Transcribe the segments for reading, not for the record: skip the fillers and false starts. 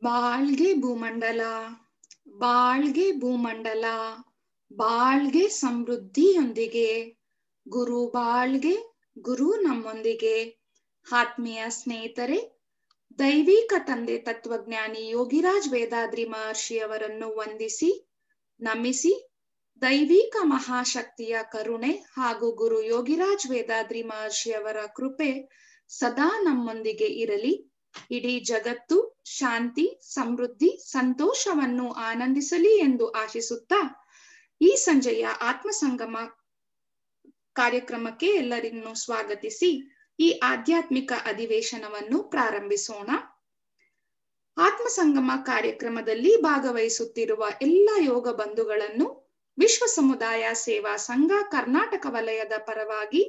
ಬಾಳ್ಗೆ ಭೂಮಂಡಲ, ಬಾಳ್ಗೆ ಭೂಮಂಡಲ, ಬಾಳ್ಗೆ ಸಮೃದ್ಧಿಯೊಂದಿಗೆ, ಗುರು ಬಾಳ್ಗೆ, ಗುರು ನಮ್ಮೊಂದಿಗೆ. ಆತ್ಮೀಯ ಸ್ನೇಹಿತರೆ, ದೈವಿಕ ತಂದೆ ತತ್ವಜ್ಞಾನಿ ಯೋಗಿರಾಜ್ ವೇದಾದ್ರಿ ಮಹರ್ಷಿಯವರನ್ನು ವಂದಿಸಿ ನಮಿಸಿ, ದೈವಿಕ ಮಹಾಶಕ್ತಿಯ ಕರುಣೆ ಹಾಗೂ ಗುರು ಯೋಗಿರಾಜ್ ವೇದಾದ್ರಿ ಮಹರ್ಷಿಯವರ ಕೃಪೆ ಸದಾ ನಮ್ಮೊಂದಿಗೆ ಇರಲಿ. ಇಡೀ ಜಗತ್ತು ಶಾಂತಿ, ಸಮೃದ್ಧಿ, ಸಂತೋಷವನ್ನು ಆನಂದಿಸಲಿ ಎಂದು ಆಶಿಸುತ್ತಾ ಈ ಸಂಜೆಯ ಆತ್ಮಸಂಗಮ ಕಾರ್ಯಕ್ರಮಕ್ಕೆ ಎಲ್ಲರನ್ನು ಸ್ವಾಗತಿಸಿ ಈ ಆಧ್ಯಾತ್ಮಿಕ ಅಧಿವೇಶನವನ್ನು ಪ್ರಾರಂಭಿಸೋಣ. ಆತ್ಮಸಂಗಮ ಕಾರ್ಯಕ್ರಮದಲ್ಲಿ ಭಾಗವಹಿಸುತ್ತಿರುವ ಎಲ್ಲ ಯೋಗ ಬಂಧುಗಳನ್ನು ವಿಶ್ವ ಸಮುದಾಯ ಸೇವಾ ಸಂಘ ಕರ್ನಾಟಕ ವಲಯದ ಪರವಾಗಿ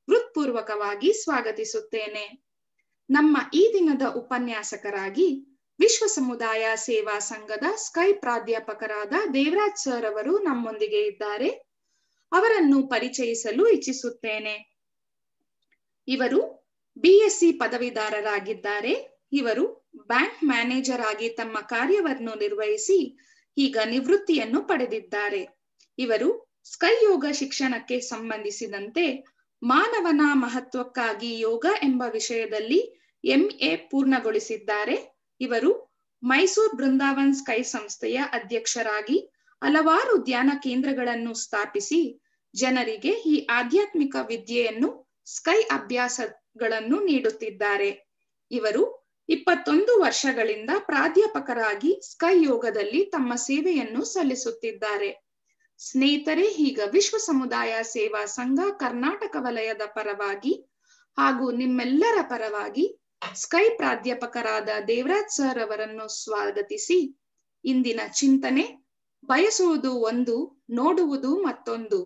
ಹೃತ್ಪೂರ್ವಕವಾಗಿ ಸ್ವಾಗತಿಸುತ್ತೇನೆ. ನಮ್ಮ ಈ ದಿನದ ಉಪನ್ಯಾಸಕರಾಗಿ ವಿಶ್ವ ಸಮುದಾಯ ಸೇವಾ ಸಂಘದ ಸ್ಕೈ ಪ್ರಾಧ್ಯಾಪಕರಾದ ದೇವರಾಜ್ ಸರ್ ಅವರು ನಮ್ಮೊಂದಿಗೆ ಇದ್ದಾರೆ. ಅವರನ್ನು ಪರಿಚಯಿಸಲು ಇಚ್ಛಿಸುತ್ತೇನೆ. ಇವರು BSc ಪದವೀಧರರಾಗಿದ್ದಾರೆ. ಇವರು ಬ್ಯಾಂಕ್ ಮ್ಯಾನೇಜರ್ ಆಗಿ ತಮ್ಮ ಕಾರ್ಯವನ್ನು ನಿರ್ವಹಿಸಿ ಈಗ ನಿವೃತ್ತಿಯನ್ನು ಪಡೆದಿದ್ದಾರೆ. ಇವರು ಸ್ಕೈ ಯೋಗ ಶಿಕ್ಷಣಕ್ಕೆ ಸಂಬಂಧಿಸಿದಂತೆ ಮಾನವನ ಮಹತ್ವಕ್ಕಾಗಿ ಯೋಗ ಎಂಬ ವಿಷಯದಲ್ಲಿ MA ಪೂರ್ಣಗೊಳಿಸಿದ್ದಾರೆ. ಇವರು ಮೈಸೂರು ಬೃಂದಾವನ್ ಸ್ಕೈ ಸಂಸ್ಥೆಯ ಅಧ್ಯಕ್ಷರಾಗಿ ಹಲವಾರು ಧ್ಯಾನ ಕೇಂದ್ರಗಳನ್ನು ಸ್ಥಾಪಿಸಿ ಜನರಿಗೆ ಈ ಆಧ್ಯಾತ್ಮಿಕ ವಿದ್ಯೆಯನ್ನು ಸ್ಕೈ ಅಭ್ಯಾಸಗಳನ್ನು ನೀಡುತ್ತಿದ್ದಾರೆ. ಇವರು 21 ವರ್ಷಗಳಿಂದ ಪ್ರಾಧ್ಯಾಪಕರಾಗಿ ಸ್ಕೈ ಯೋಗದಲ್ಲಿ ತಮ್ಮ ಸೇವೆಯನ್ನು ಸಲ್ಲಿಸುತ್ತಿದ್ದಾರೆ. ಸ್ನೇಹಿತರೆ, ಈಗ ವಿಶ್ವ ಸಮುದಾಯ ಸೇವಾ ಸಂಘ ಕರ್ನಾಟಕ ವಲಯದ ಪರವಾಗಿ ಹಾಗೂ ನಿಮ್ಮೆಲ್ಲರ ಪರವಾಗಿ ಸ್ಕೈ ಪ್ರಾಧ್ಯಾಪಕರಾದ ದೇವರಾಜ್ ಸರ್ ಅವರನ್ನು ಸ್ವಾಗತಿಸಿ ಇಂದಿನ ಚಿಂತನೆ ಬಯಸುವುದು ಒಂದು, ನೋಡುವುದು ಮತ್ತೊಂದು,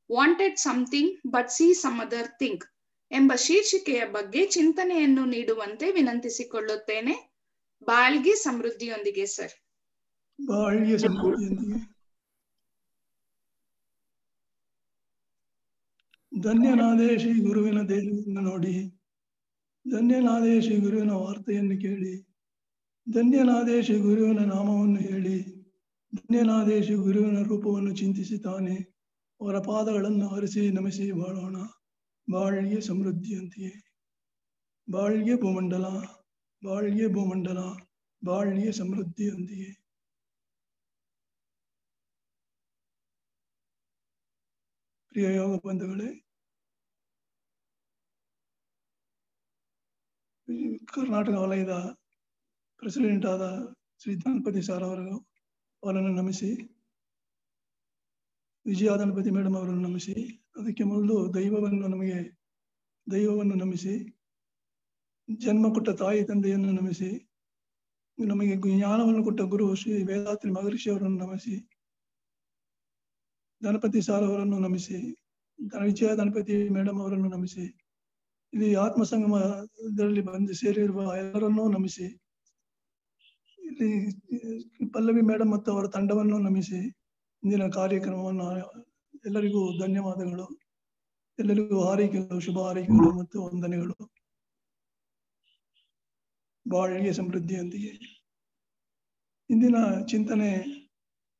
wanted something but see some other thing ಎಂಬ ಶೀರ್ಷಿಕೆಯ ಬಗ್ಗೆ ಚಿಂತನೆಯನ್ನು ನೀಡುವಂತೆ ವಿನಂತಿಸಿಕೊಳ್ಳುತ್ತೇನೆ. ಬಾಳ್ಗೆ ಸಮೃದ್ಧಿಯೊಂದಿಗೆ ಸರ್. ಬಾಳ್ಗೆ ಸಮೃದ್ಧಿಯೊಂದಿಗೆ. ಧನ್ಯನಾದೆ ಶ್ರೀ ಗುರುವಿನ ದೇಹವನ್ನು ನೋಡಿ, ಧನ್ಯನಾದೆ ಶ್ರೀ ಗುರುವಿನ ವಾರ್ತೆಯನ್ನು ಕೇಳಿ, ಧನ್ಯನಾದೆ ಶ್ರೀ ಗುರುವಿನ ನಾಮವನ್ನು ಹೇಳಿ, ಧನ್ಯನಾದೆ ಶ್ರೀ ಗುರುವಿನ ರೂಪವನ್ನು ಚಿಂತಿಸಿ ತಾನೆ ಅವರ ಪಾದಗಳನ್ನು ಹರಿಸಿ ನಮಿಸಿ ಬಾಳೋಣ. ಬಾಳ್ಗೆ ಸಮೃದ್ಧಿಯಂತೆಯೇ. ಬಾಳ್ಗೆ ಭೂಮಂಡಲ, ಬಾಳ್ಗೆ ಭೂಮಂಡಲ, ಬಾಳ್ಗೆ ಸಮೃದ್ಧಿಯೊಂದಿಗೆ. ಪ್ರಿಯ ಯೋಗ ಬಂಧುಗಳೇ, ಕರ್ನಾಟಕ ವಲಯದ ಪ್ರೆಸಿಡೆಂಟ್ ಆದ ಶ್ರೀ ಧನಪತಿ ಸರ್ ಅವರನ್ನು ನಮಿಸಿ, ವಿಜಯ ಧನಪತಿ ಮೇಡಮ್ ಅವರನ್ನು ನಮಿಸಿ, ಅದಕ್ಕೆ ಮೊದಲು ದೈವವನ್ನು ನಮಿಸಿ, ಜನ್ಮ ಕೊಟ್ಟ ತಾಯಿ ತಂದೆಯನ್ನು ನಮಿಸಿ, ನಮಗೆ ಜ್ಞಾನವನ್ನು ಕೊಟ್ಟ ಗುರು ಶ್ರೀ ವೇದಾದ್ರಿ ಮಹರ್ಷಿ ಅವರನ್ನು ನಮಿಸಿ, ಧನಪತಿ ಸಾರ್ ಅವರನ್ನು ನಮಿಸಿ, ವಿಜಯ ಧನಪತಿ ಮೇಡಮ್ ಅವರನ್ನು ನಮಿಸಿ, ಇಲ್ಲಿ ಆತ್ಮಸಂಗಮದಲ್ಲಿ ಬಂದು ಸೇರಿರುವ ಎಲ್ಲರನ್ನೂ ನಮಿಸಿ, ಇಲ್ಲಿ ಪಲ್ಲವಿ ಮೇಡಮ್ ಮತ್ತು ಅವರ ತಂಡವನ್ನು ನಮಿಸಿ ಇಂದಿನ ಕಾರ್ಯಕ್ರಮವನ್ನು ಎಲ್ಲರಿಗೂ ಧನ್ಯವಾದಗಳು, ಎಲ್ಲರಿಗೂ ಹಾರೈಕೆಗಳು, ಶುಭ ಹಾರೈಕೆಗಳು ಮತ್ತು ವಂದನೆಗಳು. ಬಾಳ್ಗೆ ಸಮೃದ್ಧಿಯೊಂದಿಗೆ. ಇಂದಿನ ಚಿಂತನೆ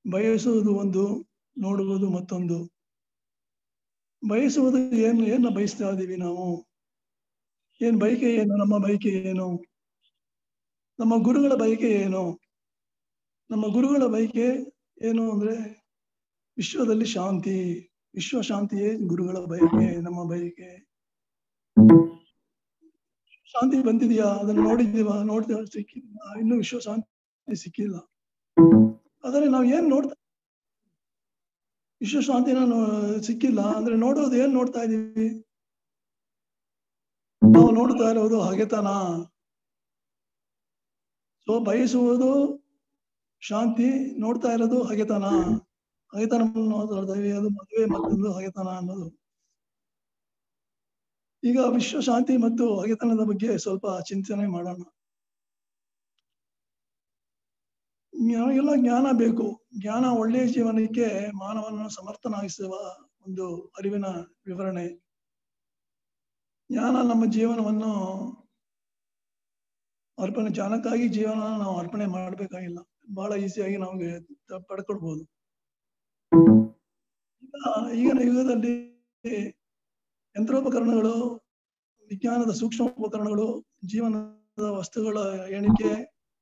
ಬಯಸುವುದು ಒಂದು, ನೋಡುವುದು ಮತ್ತೊಂದು. ಬಯಸುವುದು ಏನು ಬಯಸ್ತಾ ಇದ್ದೀವಿ ನಾವು? ಏನ್ ಬಯಕೆ ಏನು? ನಮ್ಮ ಬಯಕೆ ಏನು? ನಮ್ಮ ಗುರುಗಳ ಬಯಕೆ ಏನು? ನಮ್ಮ ಗುರುಗಳ ಬಯಕೆ ಏನು ಅಂದ್ರೆ ವಿಶ್ವದಲ್ಲಿ ಶಾಂತಿ, ವಿಶ್ವ ಶಾಂತಿಯೇ ಗುರುಗಳ ಬಯಕೆ, ನಮ್ಮ ಬಯಕೆ. ಶಾಂತಿ ಬಂದಿದೆಯಾ? ಅದನ್ನು ನೋಡಿದೀವ ಸಿಕ್ಕಿಲ್ಲ, ಇನ್ನು ವಿಶ್ವ ಶಾಂತಿ ಸಿಕ್ಕಿಲ್ಲ. ಆದರೆ ನಾವು ಏನ್ ನೋಡ್ತಾ, ವಿಶ್ವ ಶಾಂತಿನ ಸಿಕ್ಕಿಲ್ಲ ಅಂದ್ರೆ ನೋಡೋದು ಏನ್ ನೋಡ್ತಾ ಇದೀವಿ? ನಾವು ನೋಡ್ತಾ ಇರೋದು ಹಗೆತನ. ಸೊ ಬಯಸುವುದು ಶಾಂತಿ, ನೋಡ್ತಾ ಇರೋದು ಹಗೆತನ. ಹಗೆತನವನ್ನು ಅದು ಮದುವೆ ಮತ್ತೊಂದು ಹಗೆತನ ಅನ್ನೋದು. ಈಗ ವಿಶ್ವ ಶಾಂತಿ ಮತ್ತು ಹಗೆತನದ ಬಗ್ಗೆ ಸ್ವಲ್ಪ ಚಿಂತನೆ ಮಾಡೋಣ. ನಮಗೆಲ್ಲ ಜ್ಞಾನ ಬೇಕು. ಜ್ಞಾನ ಒಳ್ಳೆಯ ಜೀವನಕ್ಕೆ ಮಾನವನನ್ನು ಸಮರ್ಥನಾಗಿಸುವ ಒಂದು ಅರಿವಿನ ವಿವರಣೆ. ಜ್ಞಾನ ನಮ್ಮ ಜೀವನವನ್ನು ಅರ್ಪಣೆ ಚಾಣಕ್ಕಾಗಿ ಜೀವನ ನಾವು ಅರ್ಪಣೆ ಮಾಡಬೇಕಾಗಿಲ್ಲ, ಬಹಳ ಈಸಿಯಾಗಿ ನಮಗೆ ಪಡ್ಕೊಳ್ಬಹುದು. ಈಗಿನ ಯುಗದಲ್ಲಿ ಯಂತ್ರೋಪಕರಣಗಳು, ವಿಜ್ಞಾನದ ಸೂಕ್ಷ್ಮ ಉಪಕರಣಗಳು, ಜೀವನದ ವಸ್ತುಗಳ ಎಣಿಕೆ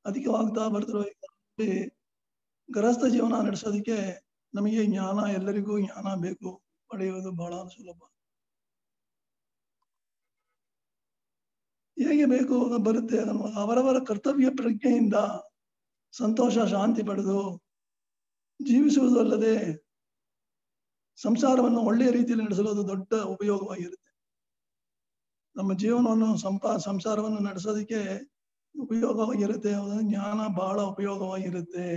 ಅಧಿಕವಾಗ್ತಾ ಬರ್ತಿರೋ ಗೃಹಸ್ಥ ಜೀವನ ನಡೆಸೋದಕ್ಕೆ ನಮಗೆ ಜ್ಞಾನ, ಎಲ್ಲರಿಗೂ ಜ್ಞಾನ ಬೇಕು, ಪಡೆಯುವುದು ಬಹಳ ಸುಲಭ. ಹೇಗೆ ಬೇಕು ಬರುತ್ತೆ, ಅವರವರ ಕರ್ತವ್ಯ ಪ್ರಜ್ಞೆಯಿಂದ ಸಂತೋಷ ಶಾಂತಿ ಪಡೆದು ಜೀವಿಸುವುದಲ್ಲದೆ ಸಂಸಾರವನ್ನು ಒಳ್ಳೆಯ ರೀತಿಯಲ್ಲಿ ನಡೆಸಲು ಅದು ದೊಡ್ಡ ಉಪಯೋಗವಾಗಿರುತ್ತೆ. ನಮ್ಮ ಜೀವನವನ್ನು ಸಂಸಾರವನ್ನು ನಡೆಸೋದಕ್ಕೆ ಉಪಯೋಗವಾಗಿರುತ್ತೆ. ಜ್ಞಾನ ಬಹಳ ಉಪಯೋಗವಾಗಿರುತ್ತೆ.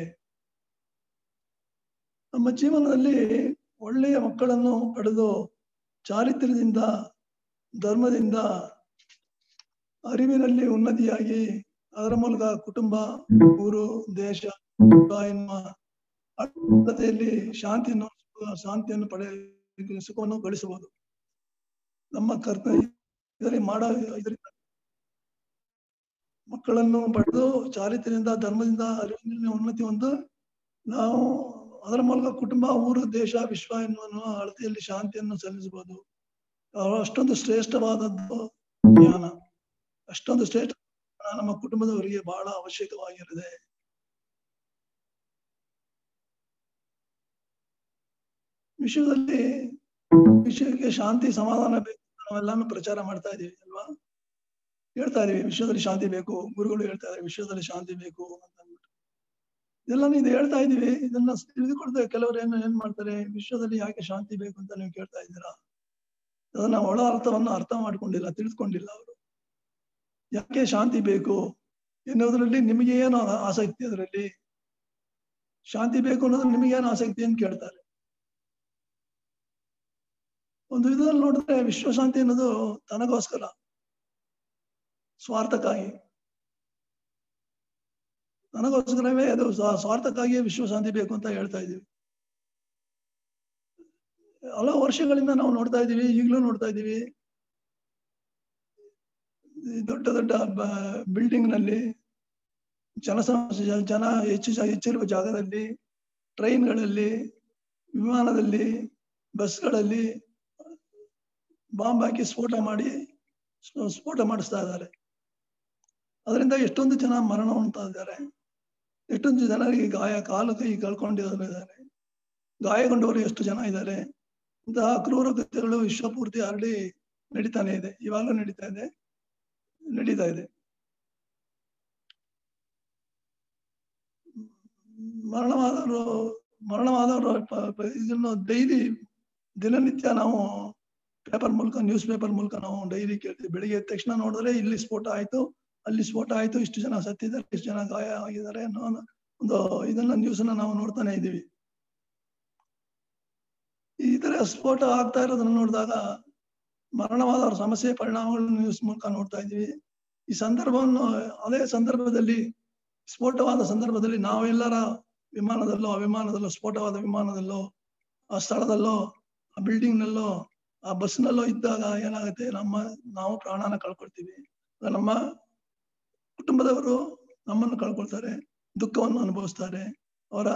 ನಮ್ಮ ಜೀವನದಲ್ಲಿ ಒಳ್ಳೆಯ ಮಕ್ಕಳನ್ನು ಪಡೆದು ಚಾರಿತ್ರ್ಯದಿಂದ, ಧರ್ಮದಿಂದ, ಅರಿವಿನಲ್ಲಿ ಉನ್ನತಿಯಾಗಿ ಅದರ ಮೂಲಕ ಕುಟುಂಬ, ಊರು, ದೇಶ ಎನ್ನುವ ಅರ್ಥತೆಯಲ್ಲಿ ಶಾಂತಿಯನ್ನು ಪಡೆಯ ಸುಖವನ್ನು ಗಳಿಸಬಹುದು. ನಮ್ಮ ಇದರಲ್ಲಿ ಇದರಿಂದ ಮಕ್ಕಳನ್ನು ಪಡೆದು ಚಾರಿತ್ರ್ಯದಿಂದ, ಧರ್ಮದಿಂದ, ಅರಿವಿನಲ್ಲಿ ಉನ್ನತಿ ಹೊಂದು ನಾವು ಅದರ ಮೂಲಕ ಕುಟುಂಬ, ಊರು, ದೇಶ, ವಿಶ್ವ ಎನ್ನುವ ಅಳತೆಯಲ್ಲಿ ಶಾಂತಿಯನ್ನು ಸಲ್ಲಿಸಬಹುದು. ಅಷ್ಟೊಂದು ಶ್ರೇಷ್ಠವಾದದ್ದು ಜ್ಞಾನ, ಅಷ್ಟೊಂದು ಶ್ರೇಷ್ಠ ನಮ್ಮ ಕುಟುಂಬದವರಿಗೆ ಬಹಳ ಅವಶ್ಯಕವಾಗಿರುತ್ತೆ. ವಿಷಯಕ್ಕೆ ಶಾಂತಿ, ಸಮಾಧಾನ ಬೇಕು, ನಾವೆಲ್ಲಾನು ಪ್ರಚಾರ ಮಾಡ್ತಾ ಇದೀವಿ ಅಲ್ವಾ, ಹೇಳ್ತಾ ಇದೀವಿ ವಿಶ್ವದಲ್ಲಿ ಶಾಂತಿ ಬೇಕು, ಗುರುಗಳು ಹೇಳ್ತಾ ಇದ್ದಾರೆ ವಿಶ್ವದಲ್ಲಿ ಶಾಂತಿ ಬೇಕು ಅಂತ ಅಂದ್ಬಿಟ್ಟು ಇದೆಲ್ಲಾನು ಇದು ಹೇಳ್ತಾ ಇದೀವಿ. ಇದನ್ನ ತಿಳಿದುಕೊಳ್ತೇವೆ. ಕೆಲವರು ಏನ್ ಮಾಡ್ತಾರೆ, ವಿಶ್ವದಲ್ಲಿ ಯಾಕೆ ಶಾಂತಿ ಬೇಕು ಅಂತ ನೀವು ಕೇಳ್ತಾ ಇದ್ದೀರಾ, ಅದನ್ನ ಒಳ ಅರ್ಥವನ್ನು ಅರ್ಥ ಮಾಡ್ಕೊಂಡಿಲ್ಲ, ತಿಳಿದುಕೊಂಡಿಲ್ಲ. ಅವರು ಯಾಕೆ ಶಾಂತಿ ಬೇಕು ಎನ್ನುವುದರಲ್ಲಿ ನಿಮಗೆ ಏನು ಆಸಕ್ತಿ, ಅದರಲ್ಲಿ ಶಾಂತಿ ಬೇಕು ಅನ್ನೋದು ನಿಮಗೇನು ಆಸಕ್ತಿ ಅಂತ ಕೇಳ್ತಾರೆ. ಒಂದು ವಿಧದಲ್ಲಿ ನೋಡಿದ್ರೆ ವಿಶ್ವಶಾಂತಿ ಅನ್ನೋದು ತನಗೋಸ್ಕರ, ಸ್ವಾರ್ಥಕ್ಕಾಗಿ, ನನಗೋಸ್ಕರವೇ ಅದು ಸ್ವಾರ್ಥಕ್ಕಾಗಿಯೇ ವಿಶ್ವಶಾಂತಿ ಬೇಕು ಅಂತ ಹೇಳ್ತಾ ಇದೀವಿ. ಹಲವು ವರ್ಷಗಳಿಂದ ನಾವು ನೋಡ್ತಾ ಇದೀವಿ, ಈಗಲೂ ನೋಡ್ತಾ ಇದೀವಿ. ದೊಡ್ಡ ದೊಡ್ಡ ಬಿಲ್ಡಿಂಗ್ ನಲ್ಲಿ ಜನ ಹೆಚ್ಚಿರುವ ಜಾಗದಲ್ಲಿ, ಟ್ರೈನ್ಗಳಲ್ಲಿ, ವಿಮಾನದಲ್ಲಿ, ಬಸ್ಗಳಲ್ಲಿ ಬಾಂಬ್ ಹಾಕಿ ಸ್ಫೋಟ ಮಾಡಿಸ್ತಾ ಇದ್ದಾರೆ. ಅದರಿಂದ ಎಷ್ಟೊಂದು ಜನ ಮರಣ ಹೊಂದ್ತಾ ಇದ್ದಾರೆ, ಎಷ್ಟೊಂದು ಜನರಿಗೆ ಕಾಲು ಕೈ ಕಳ್ಕೊಂಡಿದ್ದಾರೆ, ಗಾಯಗೊಂಡವರು ಎಷ್ಟು ಜನ ಇದ್ದಾರೆ. ಇಂತಹ ಕ್ರೂರ ಕೃತ್ಯಗಳು ವಿಶ್ವಪೂರ್ತಿ ಹರಡಿ ನಡೀತಾನೆ ಇದೆ, ಇವಾಗಲೂ ನಡೀತಾ ಇದೆ. ಮರಣವಾದವರು ಇದನ್ನು ದಿನನಿತ್ಯ ನಾವು ಪೇಪರ್ ಮೂಲಕ, ನ್ಯೂಸ್ ಪೇಪರ್ ಮೂಲಕ ನಾವು ಡೈಲಿ ಕೇಳ್ತೀವಿ. ಬೆಳಿಗ್ಗೆ ಎದ್ದ ತಕ್ಷಣ ನೋಡಿದ್ರೆ ಇಲ್ಲಿ ಸ್ಫೋಟ ಆಯ್ತು, ಅಲ್ಲಿ ಸ್ಫೋಟ ಆಯ್ತು, ಇಷ್ಟು ಜನ ಸತ್ತಿದ್ದಾರೆ, ಇಷ್ಟು ಜನ ಗಾಯ ಆಗಿದ್ದಾರೆ ಅನ್ನೋ ಒಂದು ಇದನ್ನ ನ್ಯೂಸ್ ಅನ್ನ ನಾವು ನೋಡ್ತಾನೆ ಇದ್ದೀವಿ. ಈ ತರ ಸ್ಫೋಟ ಆಗ್ತಾ ಇರೋದನ್ನ ನೋಡಿದಾಗ ಮರಣವಾದವರ ಸಮಸ್ಯೆ ಪರಿಣಾಮಗಳನ್ನು ನ್ಯೂಸ್ ಮೂಲಕ ನೋಡ್ತಾ ಇದ್ದೀವಿ. ಈ ಸಂದರ್ಭವನ್ನು, ಅದೇ ಸಂದರ್ಭದಲ್ಲಿ, ಸ್ಫೋಟವಾದ ಸಂದರ್ಭದಲ್ಲಿ ನಾವೆಲ್ಲರ ವಿಮಾನದಲ್ಲೋ, ಅವಿಮಾನದಲ್ಲೋ, ಸ್ಫೋಟವಾದ ವಿಮಾನದಲ್ಲೋ, ಆ ಸ್ಥಳದಲ್ಲೋ, ಆ ಬಿಲ್ಡಿಂಗ್ ನಲ್ಲೋ, ಆ ಬಸ್ನಲ್ಲೋ ಇದ್ದಾಗ ಏನಾಗುತ್ತೆ, ನಾವು ಪ್ರಾಣನ ಕಳ್ಕೊಳ್ತೀವಿ. ನಮ್ಮ ಕುಟುಂಬದವರು ನಮ್ಮನ್ನು ಕಳ್ಕೊಳ್ತಾರೆ, ದುಃಖವನ್ನು ಅನುಭವಿಸ್ತಾರೆ, ಅವರ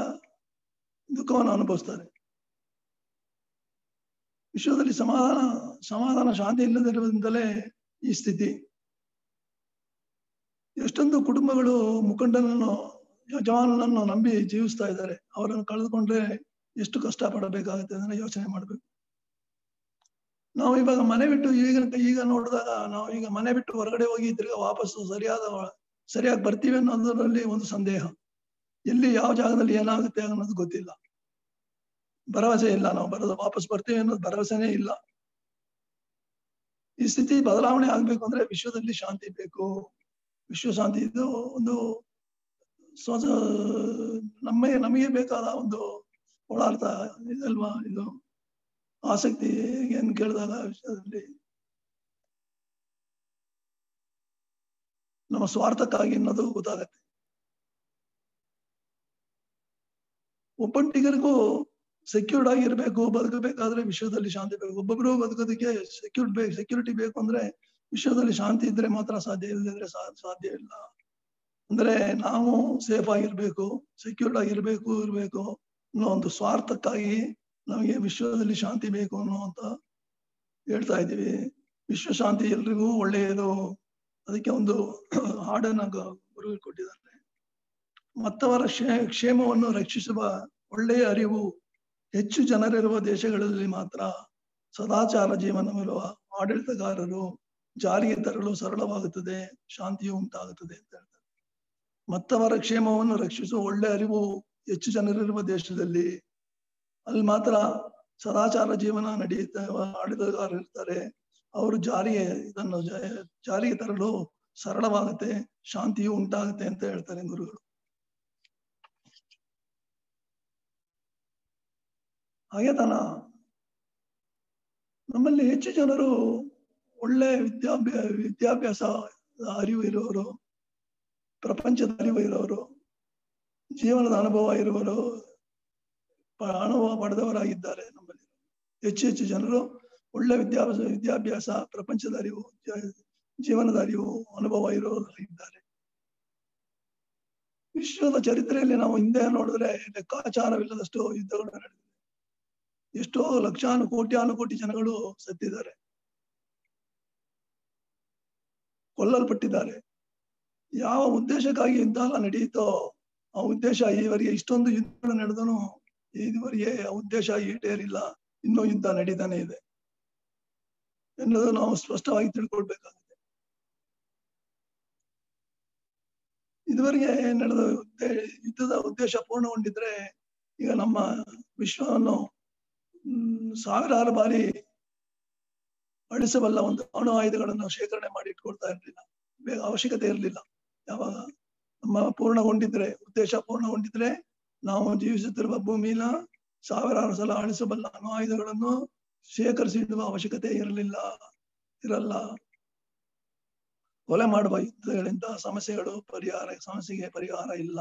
ದುಃಖವನ್ನು ಅನುಭವಿಸ್ತಾರೆ. ವಿಶ್ವದಲ್ಲಿ ಸಮಾಧಾನ ಶಾಂತಿ ಇಲ್ಲದಿರುವುದರಿಂದಲೇ ಈ ಸ್ಥಿತಿ. ಎಷ್ಟೊಂದು ಕುಟುಂಬಗಳು ಮುಖಂಡನನ್ನು, ಯಜಮಾನನನ್ನು ನಂಬಿ ಜೀವಿಸ್ತಾ ಇದ್ದಾರೆ. ಅವರನ್ನು ಕಳೆದುಕೊಂಡ್ರೆ ಎಷ್ಟು ಕಷ್ಟ ಪಡಬೇಕಾಗುತ್ತೆ ಅದನ್ನ ಯೋಚನೆ ಮಾಡ್ಬೇಕು. ನಾವು ಇವಾಗ ಮನೆ ಬಿಟ್ಟು ಈಗ ನೋಡಿದಾಗ, ನಾವು ಈಗ ಮನೆ ಬಿಟ್ಟು ಹೊರಗಡೆ ಹೋಗಿ ತಿರ್ಗಾ ವಾಪಸ್ಸು ಸರಿಯಾಗಿ ಬರ್ತೀವಿ ಅನ್ನೋದರಲ್ಲಿ ಒಂದು ಸಂದೇಹ. ಎಲ್ಲಿ ಯಾವ ಜಾಗದಲ್ಲಿ ಏನಾಗುತ್ತೆ ಅನ್ನೋದು ಗೊತ್ತಿಲ್ಲ, ಭರವಸೆ ಇಲ್ಲ. ನಾವು ವಾಪಸ್ ಬರ್ತೀವಿ ಅನ್ನೋದು ಭರವಸೆನೇ ಇಲ್ಲ. ಈ ಸ್ಥಿತಿ ಬದಲಾವಣೆ ಆಗ್ಬೇಕು ಅಂದ್ರೆ ವಿಶ್ವದಲ್ಲಿ ಶಾಂತಿ ಬೇಕು. ವಿಶ್ವಶಾಂತಿ ಇದು ಒಂದು ನಮಗೆ ಬೇಕಾದ ಒಂದು ಒಳಾರ್ಥ ಇದಲ್ವಾ, ಇದು ಆಸಕ್ತಿ ಏನ್ ಕೇಳಿದಾಗ ವಿಷಯದಲ್ಲಿ ನಮ್ಮ ಸ್ವಾರ್ಥಕ್ಕಾಗಿ ಅನ್ನೋದು ಗೊತ್ತಾಗತ್ತೆ. ಒಬ್ಬೊಟ್ಟಿಗರಿಗೂ ಸೆಕ್ಯೂರ್ಡ್ ಆಗಿರ್ಬೇಕು, ಬದುಕಬೇಕಾದ್ರೆ ವಿಶ್ವದಲ್ಲಿ ಶಾಂತಿ ಬೇಕು. ಒಬ್ಬೊಬ್ರು ಬದುಕೋದಕ್ಕೆ ಸೆಕ್ಯೂರಿಟಿ ಬೇಕು ಅಂದ್ರೆ ವಿಶ್ವದಲ್ಲಿ ಶಾಂತಿ ಇದ್ರೆ ಮಾತ್ರ ಸಾಧ್ಯ, ಇಲ್ಲದಿದ್ರೆ ಸಾಧ್ಯ ಇಲ್ಲ. ಅಂದ್ರೆ ನಾವು ಸೇಫ್ ಆಗಿರ್ಬೇಕು, ಸೆಕ್ಯೂರ್ಡ್ ಆಗಿರ್ಬೇಕು ಅನ್ನೋ ಒಂದು ಸ್ವಾರ್ಥಕ್ಕಾಗಿ ನಮಗೆ ವಿಶ್ವದಲ್ಲಿ ಶಾಂತಿ ಬೇಕು ಅನ್ನುವಂತ ಹೇಳ್ತಾ ಇದ್ದೀವಿ. ವಿಶ್ವ ಶಾಂತಿ ಎಲ್ರಿಗೂ ಒಳ್ಳೆಯದು. ಅದಕ್ಕೆ ಒಂದು ಹಾಡನ್ನ ಗುರು ಕೊಟ್ಟಿದ್ದಾರೆ. ಮತ್ತವರ ಕ್ಷೇಮವನ್ನು ರಕ್ಷಿಸುವ ಒಳ್ಳೆಯ ಅರಿವು ಹೆಚ್ಚು ಜನರಿರುವ ದೇಶಗಳಲ್ಲಿ ಮಾತ್ರ ಸದಾಚಾರ ಜೀವನವಿರುವ ಆಡಳಿತಗಾರರು ಜಾರಿಗೆ ತರಲು ಸರಳವಾಗುತ್ತದೆ, ಶಾಂತಿಯು ಉಂಟಾಗುತ್ತದೆ ಅಂತ ಹೇಳ್ತಾರೆ. ಮತ್ತವರ ಕ್ಷೇಮವನ್ನು ರಕ್ಷಿಸುವ ಒಳ್ಳೆ ಅರಿವು ಹೆಚ್ಚು ಜನರಿರುವ ದೇಶದಲ್ಲಿ ಅಲ್ಲಿ ಮಾತ್ರ ಸದಾಚಾರ ಜೀವನ ನಡೆಯುತ್ತೆ, ಆಡಳಿತಗಾರರು ಇರ್ತಾರೆ, ಅವರು ಜಾರಿಗೆ ತರಲು ಸರಳವಾಗುತ್ತೆ, ಶಾಂತಿಯು ಉಂಟಾಗುತ್ತೆ ಅಂತ ಹೇಳ್ತಾರೆ ಗುರುಗಳು. ಹಾಗೆ ತಾನ ನಮ್ಮಲ್ಲಿ ಹೆಚ್ಚು ಜನರು ಒಳ್ಳೆ ವಿದ್ಯಾಭ್ಯಾಸ ಅರಿವು ಇರುವವರು, ಪ್ರಪಂಚದ ಅರಿವು ಇರೋರು, ಜೀವನದ ಅನುಭವ ಇರುವವರು, ಅನುಭವ ಪಡೆದವರಾಗಿದ್ದಾರೆ. ನಮ್ಮಲ್ಲಿ ಹೆಚ್ಚು ಜನರು ಒಳ್ಳೆ ವಿದ್ಯಾಭ್ಯಾಸ, ಪ್ರಪಂಚದ ಅರಿವು, ಜೀವನದ ಅರಿವು, ಅನುಭವ ಇರೋರಾಗಿದ್ದಾರೆ. ವಿಶ್ವದ ಚರಿತ್ರೆಯಲ್ಲಿ ನಾವು ಹಿಂದೆ ನೋಡಿದ್ರೆ ಲೆಕ್ಕಾಚಾರವಿಲ್ಲದಷ್ಟು ಯುದ್ಧಗಳು ನಡೆದಿದೆ. ಎಷ್ಟೋ ಕೋಟಿ ಜನಗಳು ಸತ್ತಿದ್ದಾರೆ, ಕೊಲ್ಲಲ್ಪಟ್ಟಿದ್ದಾರೆ. ಯಾವ ಉದ್ದೇಶಕ್ಕಾಗಿ ಯುದ್ಧ ಎಲ್ಲ ನಡೆಯಿತೋ ಆ ಉದ್ದೇಶ ಈವರೆಗೆ ಇಷ್ಟೊಂದು ಯುದ್ಧಗಳು ನಡೆದನು ಇದುವರೆಗೆ ಆ ಉದ್ದೇಶ ಈಡೇರಿಲ್ಲ, ಇನ್ನೂ ಯುದ್ಧ ನಡೀತಾನೆ ಇದೆ ಎನ್ನುವುದು ನಾವು ಸ್ಪಷ್ಟವಾಗಿ ತಿಳ್ಕೊಳ್ಬೇಕಾಗುತ್ತೆ. ಇದುವರೆಗೆ ನಡೆದ ಯುದ್ಧದ ಉದ್ದೇಶ ಪೂರ್ಣಗೊಂಡಿದ್ರೆ ಈಗ ನಮ್ಮ ವಿಶ್ವವನ್ನು ಸಾವಿರಾರು ಬಾರಿ ಅಳಿಸಬಲ್ಲ ಒಂದು ಅಣು ಆಯುಧಗಳನ್ನು ಶೇಖರಣೆ ಮಾಡಿ ಇಟ್ಕೊಳ್ತಾ ಇರಲಿಲ್ಲ, ಅವಶ್ಯಕತೆ ಇರಲಿಲ್ಲ. ಯಾವಾಗ ನಮ್ಮ ಉದ್ದೇಶ ಪೂರ್ಣಗೊಂಡಿದ್ರೆ ನಾವು ಜೀವಿಸುತ್ತಿರುವ ಭೂಮಿನ ಸಾವಿರಾರು ಸಲ ಅಳಿಸಬಲ್ಲ ಅಣು ಆಯುಧಗಳನ್ನು ಶೇಖರಿಸಿಡುವ ಅವಶ್ಯಕತೆ ಇರಲ್ಲ. ಕೊಲೆ ಮಾಡುವ ಯುದ್ಧಗಳಿಂದ ಸಮಸ್ಯೆಗೆ ಪರಿಹಾರ ಇಲ್ಲ.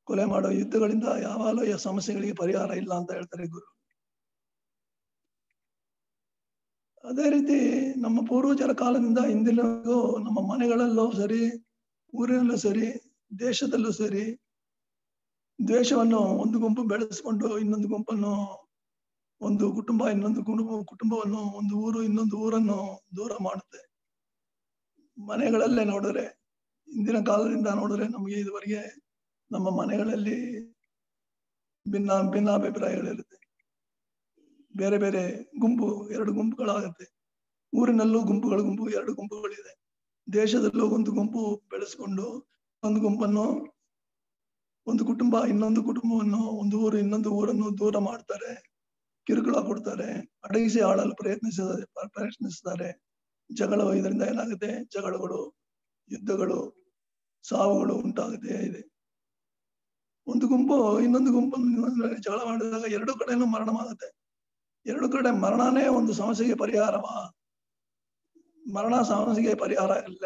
ಕೊಲೆ ಮಾಡುವ ಯುದ್ಧಗಳಿಂದ ಯಾವಾಗಲೂ ಸಮಸ್ಯೆಗಳಿಗೆ ಪರಿಹಾರ ಇಲ್ಲ ಅಂತ ಹೇಳ್ತಾರೆ ಗುರು. ಅದೇ ರೀತಿ ನಮ್ಮ ಪೂರ್ವಜರ ಕಾಲದಿಂದ ಇಂದಿನವರೆಗೂ ನಮ್ಮ ಮನೆಗಳಲ್ಲೂ ಸರಿ, ಊರಿನಲ್ಲೂ ಸರಿ, ದೇಶದಲ್ಲೂ ಸರಿ, ದ್ವೇಷವನ್ನು ಒಂದು ಗುಂಪು ಬೆಳೆಸ್ಕೊಂಡು ಇನ್ನೊಂದು ಗುಂಪನ್ನು, ಒಂದು ಕುಟುಂಬ ಇನ್ನೊಂದು ಕುಟುಂಬವನ್ನು, ಒಂದು ಊರು ಇನ್ನೊಂದು ಊರನ್ನು ದೂರ ಮಾಡುತ್ತೆ. ಮನೆಗಳಲ್ಲೇ ನೋಡಿದ್ರೆ, ಇಂದಿನ ಕಾಲದಿಂದ ನೋಡಿದ್ರೆ ನಮಗೆ ಇದುವರೆಗೆ ನಮ್ಮ ಮನೆಗಳಲ್ಲಿ ಭಿನ್ನಾಭಿಪ್ರಾಯಗಳಿರುತ್ತೆ. ಬೇರೆ ಬೇರೆ ಎರಡು ಗುಂಪುಗಳಾಗುತ್ತೆ. ಊರಿನಲ್ಲೂ ಎರಡು ಗುಂಪುಗಳಿದೆ. ದೇಶದಲ್ಲೂ ಒಂದು ಗುಂಪು ಬೆಳೆಸ್ಕೊಂಡು ಒಂದು ಗುಂಪನ್ನು, ಒಂದು ಕುಟುಂಬ ಇನ್ನೊಂದು ಕುಟುಂಬವನ್ನು, ಒಂದು ಊರು ಇನ್ನೊಂದು ಊರನ್ನು ದೂರ ಮಾಡ್ತಾರೆ, ಕಿರುಕುಳ ಕೊಡ್ತಾರೆ, ಅಡಗಿಸಿ ಆಳಲು ಪ್ರಯತ್ನಿಸ್ತಾರೆ. ಇದರಿಂದ ಏನಾಗುತ್ತೆ? ಜಗಳಗಳು, ಯುದ್ಧಗಳು, ಸಾವುಗಳು ಉಂಟಾಗುತ್ತೆ ಇದೆ. ಒಂದು ಗುಂಪು ಇನ್ನೊಂದು ಗುಂಪನ್ನು ಜಗಳ ಮಾಡಿದಾಗ ಎರಡು ಕಡೆನೂ ಮರಣವಾಗುತ್ತೆ. ಎರಡು ಕಡೆ ಮರಣನೇ ಒಂದು ಸಮಸ್ಯೆಗೆ ಪರಿಹಾರವಾ? ಮರಣ ಸಮಸ್ಯೆಗೆ ಪರಿಹಾರ ಇಲ್ಲ.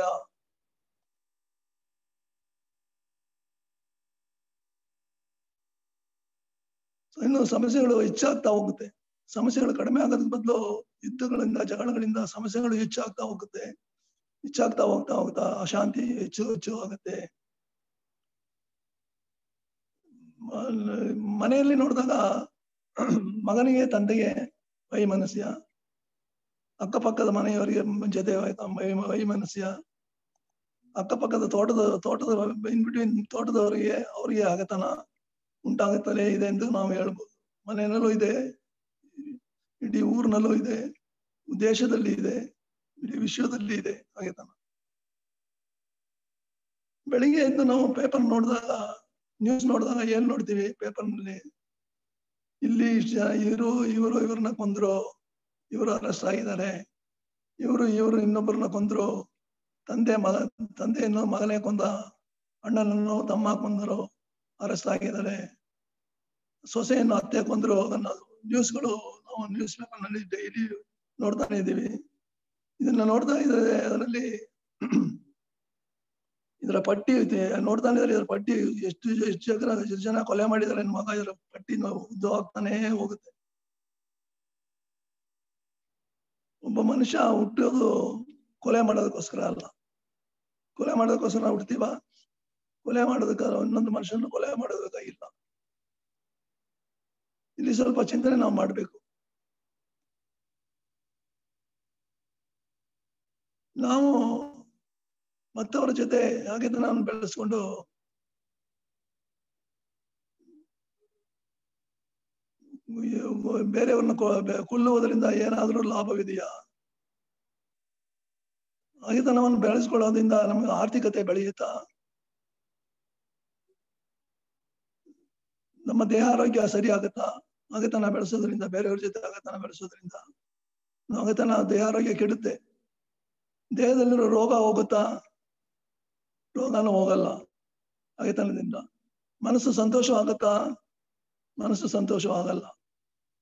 ಇನ್ನು ಸಮಸ್ಯೆಗಳು ಹೆಚ್ಚಾಗ್ತಾ ಹೋಗುತ್ತೆ. ಸಮಸ್ಯೆಗಳು ಕಡಿಮೆ ಆಗೋದ್ರ ಬದಲು ಯುದ್ಧಗಳಿಂದ, ಜಗಳಗಳಿಂದ ಸಮಸ್ಯೆಗಳು ಹೆಚ್ಚಾಗ್ತಾ ಹೋಗ್ತಾ ಅಶಾಂತಿ ಹೆಚ್ಚು ಆಗುತ್ತೆ. ಮನೆಯಲ್ಲಿ ನೋಡಿದಾಗ ಮಗನಿಗೆ ತಂದೆಗೆ ವೈಮನಸ್ಯ, ಅಕ್ಕಪಕ್ಕದ ಮನೆಯವರಿಗೆ ಜೊತೆ ವೈಮನಸ್ಯ, ಅಕ್ಕಪಕ್ಕದ ತೋಟದವರಿಗೆ ಅವರಿಗೆ ಆಗತನ ಉಂಟಾಗುತ್ತಲೇ ಇದೆ ಎಂದು ನಾವು ಹೇಳ್ಬೋದು. ಮನೆಯಲ್ಲೂ ಇದೆ, ಇಡೀ ಊರಿನಲ್ಲೂ ಇದೆ, ದೇಶದಲ್ಲಿ ಇದೆ, ಇಡೀ ವಿಶ್ವದಲ್ಲಿ ಇದೆ ಆಗತನ. ಬೆಳಿಗ್ಗೆ ಎದ್ದು ನಾವು ಪೇಪರ್ ನೋಡಿದಾಗ, ನ್ಯೂಸ್ ನೋಡಿದಾಗ ಏನ್ ನೋಡ್ತೀವಿ ಪೇಪರ್ನಲ್ಲಿ? ಇಲ್ಲಿ ಇವ್ರನ್ನ ಕೊಂದ್ರು, ಇವರು ಅರೆಸ್ಟ್ ಆಗಿದ್ದಾರೆ, ಇವರು ಇನ್ನೊಬ್ಬರನ್ನ ಕೊಂದ್ರು, ತಂದೆಯನ್ನು ಮಗನೇ ಕೊಂದ, ಅಣ್ಣನನ್ನು ತಮ್ಮ ಕೊಂದರು, ಅರೆಸ್ಟ್ ಆಗಿದ್ದಾರೆ, ಸೊಸೆಯನ್ನು ಅತ್ತೆ ಕೊಂದ್ರು ಅನ್ನೋದು ನ್ಯೂಸ್ಗಳು ನಾವು ನ್ಯೂಸ್ ಪೇಪರ್ ನಲ್ಲಿ ಡೈಲಿ ನೋಡ್ತಾನೆ ಇದ್ದೀವಿ. ಇದನ್ನ ನೋಡ್ತಾ ಇದ್ರೆ ಅದರಲ್ಲಿ ಇದರ ಪಟ್ಟಿ ನೋಡ್ತಾನೆ ಇದ್ರೆ ಇದರ ಪಟ್ಟಿ ಎಷ್ಟು ಜನ ಕೊಲೆ ಮಾಡಿದ್ದಾರೆ ಮಗ, ಇದರ ಪಟ್ಟಿ ಉದ್ದ ಆಗ್ತಾನೆ ಹೋಗುತ್ತೆ. ಒಬ್ಬ ಮನುಷ್ಯ ಹುಟ್ಟೋದು ಕೊಲೆ ಮಾಡೋದಕ್ಕೋಸ್ಕರ ಅಲ್ಲ, ಕೊಲೆ ಮಾಡೋದಕ್ಕೋಸ್ಕರ ನಾವು ಹುಡ್ತೀವ? ಕೊಲೆ ಮಾಡೋದಕ್ಕಾದ್ರೆ ಇನ್ನೊಂದು ಮನುಷ್ಯನ ಕೊಲೆ ಮಾಡೋದಕ್ಕಾಗಿಲ್ಲ. ಇಲ್ಲಿ ಸ್ವಲ್ಪ ಚಿಂತನೆ ನಾವು ಮಾಡಬೇಕು. ನಾವು ಮತ್ತವರ ಜೊತೆ ಹಾಗೆ ನಾನು ಬೆಳೆಸ್ಕೊಂಡು ಬೇರೆಯವ್ರನ್ನ ಕೊಲ್ಲುವುದರಿಂದ ಏನಾದ್ರೂ ಲಾಭವಿದೆಯಾ? ಹಾಗೆತನವನ್ನು ಬೆಳೆಸ್ಕೊಳ್ಳೋದ್ರಿಂದ ನಮಗೆ ಆರ್ಥಿಕತೆ ಬೆಳೆಯುತ್ತಾ? ನಮ್ಮ ದೇಹ ಆರೋಗ್ಯ ಸರಿ ಆಗುತ್ತಾ? ಹಾಗೆತನ ಬೆಳೆಸೋದ್ರಿಂದ, ಬೇರೆಯವ್ರ ಜೊತೆ ಹಾಗೆತನ ಬೆಳೆಸೋದ್ರಿಂದ ಹಾಗೆತನ ದೇಹ ಆರೋಗ್ಯ ಕೆಡುತ್ತೆ. ದೇಹದಲ್ಲಿರೋ ರೋಗ ಹೋಗುತ್ತಾ? ರೋಗನೂ ಹೋಗಲ್ಲ ಹಾಗೆತನದಿಂದ. ಮನಸ್ಸು ಸಂತೋಷವಾಗುತ್ತಾ? ಮನಸ್ಸು ಸಂತೋಷವಾಗಲ್ಲ.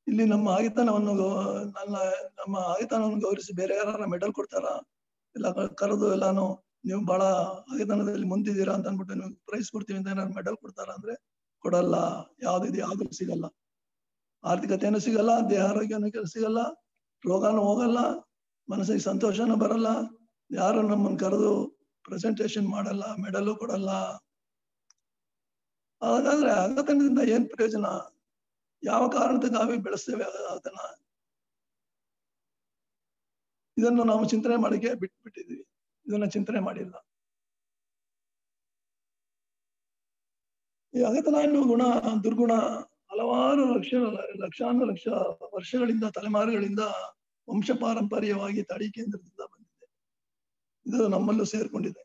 ಇಲ್ಲಿ ನಮ್ಮ ಹಾಗೆತನವನ್ನು ನಮ್ಮ ಹಾಗೆತನವನ್ನು ಗೌರವಿಸಿ ಬೇರೆ ಯಾರು ಮೆಡಲ್ ಕೊಡ್ತಾರ? ಎಲ್ಲ ಕರೆದು ಎಲ್ಲಾನು ನೀವು ಬಹಳ ಹಾಗೆತನದಲ್ಲಿ ಮುಂದಿದ್ದೀರಾ ಅಂತ ಅಂದ್ಬಿಟ್ಟು ನೀವು ಪ್ರೈಸ್ ಕೊಡ್ತೀವಿ ಅಂತ ಏನಾದ್ರು ಮೆಡಲ್ ಕೊಡ್ತಾರ ಅಂದ್ರೆ ಕೊಡಲ್ಲ. ಯಾವ್ದು ಸಿಗಲ್ಲ. ಆರ್ಥಿಕತೆನೂ ಸಿಗಲ್ಲ, ದೇಹ ಆರೋಗ್ಯನೂ ಸಿಗಲ್ಲ, ರೋಗನೂ ಹೋಗಲ್ಲ, ಮನಸ್ಸಿಗೆ ಸಂತೋಷನೂ ಬರಲ್ಲ. ಯಾರು ನಮ್ಮನ್ನು ಕರೆದು ಪ್ರೆಸೆಂಟೇಶನ್ ಮಾಡಲ್ಲ, ಮೆಡಲು ಕೊಡಲ್ಲ. ಹಾಗಾದ್ರೆ ಹಾಗೆತನದಿಂದ ಏನ್ ಪ್ರಯೋಜನ? ಯಾವ ಕಾರಣಕ್ಕೆ ನಾವೇ ಬೆಳೆಸ್ತೇವೆ ಅದನ್ನ? ಇದನ್ನು ನಾವು ಚಿಂತನೆ ಮಾಡಿಕೆ ಬಿಟ್ಬಿಟ್ಟಿದ್ವಿ. ಇದನ್ನ ಚಿಂತನೆ ಮಾಡಿಲ್ಲ. ಈ ಹಾಗೆತನ ಎನ್ನುವ ಗುಣ, ದುರ್ಗುಣ ಹಲವಾರು ಲಕ್ಷ ವರ್ಷಗಳಿಂದ, ತಲೆಮಾರುಗಳಿಂದ ವಂಶ ಪಾರಂಪರ್ಯವಾಗಿ ತಳಿ ಕೇಂದ್ರದಿಂದ ಬಂದಿದೆ. ಇದು ನಮ್ಮಲ್ಲೂ ಸೇರ್ಕೊಂಡಿದೆ.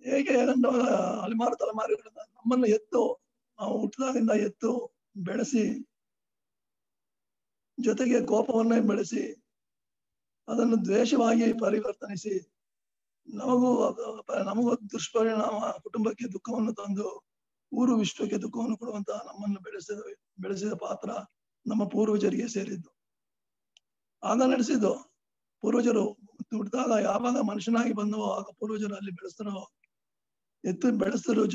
ಹೇಗೆ ಹಲವಾರು ತಲೆಮಾರುಗಳಿಂದ ನಮ್ಮನ್ನು ನಾವು ಹುಟ್ಟಿದಾಗಿಂದ ಬೆಳೆಸಿ, ಜೊತೆಗೆ ಕೋಪವನ್ನೇ ಬೆಳೆಸಿ, ಅದನ್ನು ದ್ವೇಷವಾಗಿ ಪರಿವರ್ತನಿಸಿ, ನಮಗೂ ದುಷ್ಪರಿಣಾಮ, ಕುಟುಂಬಕ್ಕೆ ದುಃಖವನ್ನು ತಂದು, ಊರು ವಿಶ್ವಕ್ಕೆ ದುಃಖವನ್ನು ಕೊಡುವಂತಹ ನಮ್ಮನ್ನು ಬೆಳೆಸಿದ ಪಾತ್ರ ನಮ್ಮ ಪೂರ್ವಜರಿಗೆ ಸೇರಿದ್ದು. ಆಗ ನಡೆಸಿದ್ದು ಪೂರ್ವಜರು. ಹುಟ್ಟಿದಾಗ ಯಾವಾಗ ಮನುಷ್ಯನಾಗಿ ಬಂದವೋ ಆಗ ಪೂರ್ವಜರು ಅಲ್ಲಿ ಬೆಳೆಸಿದ್ರು,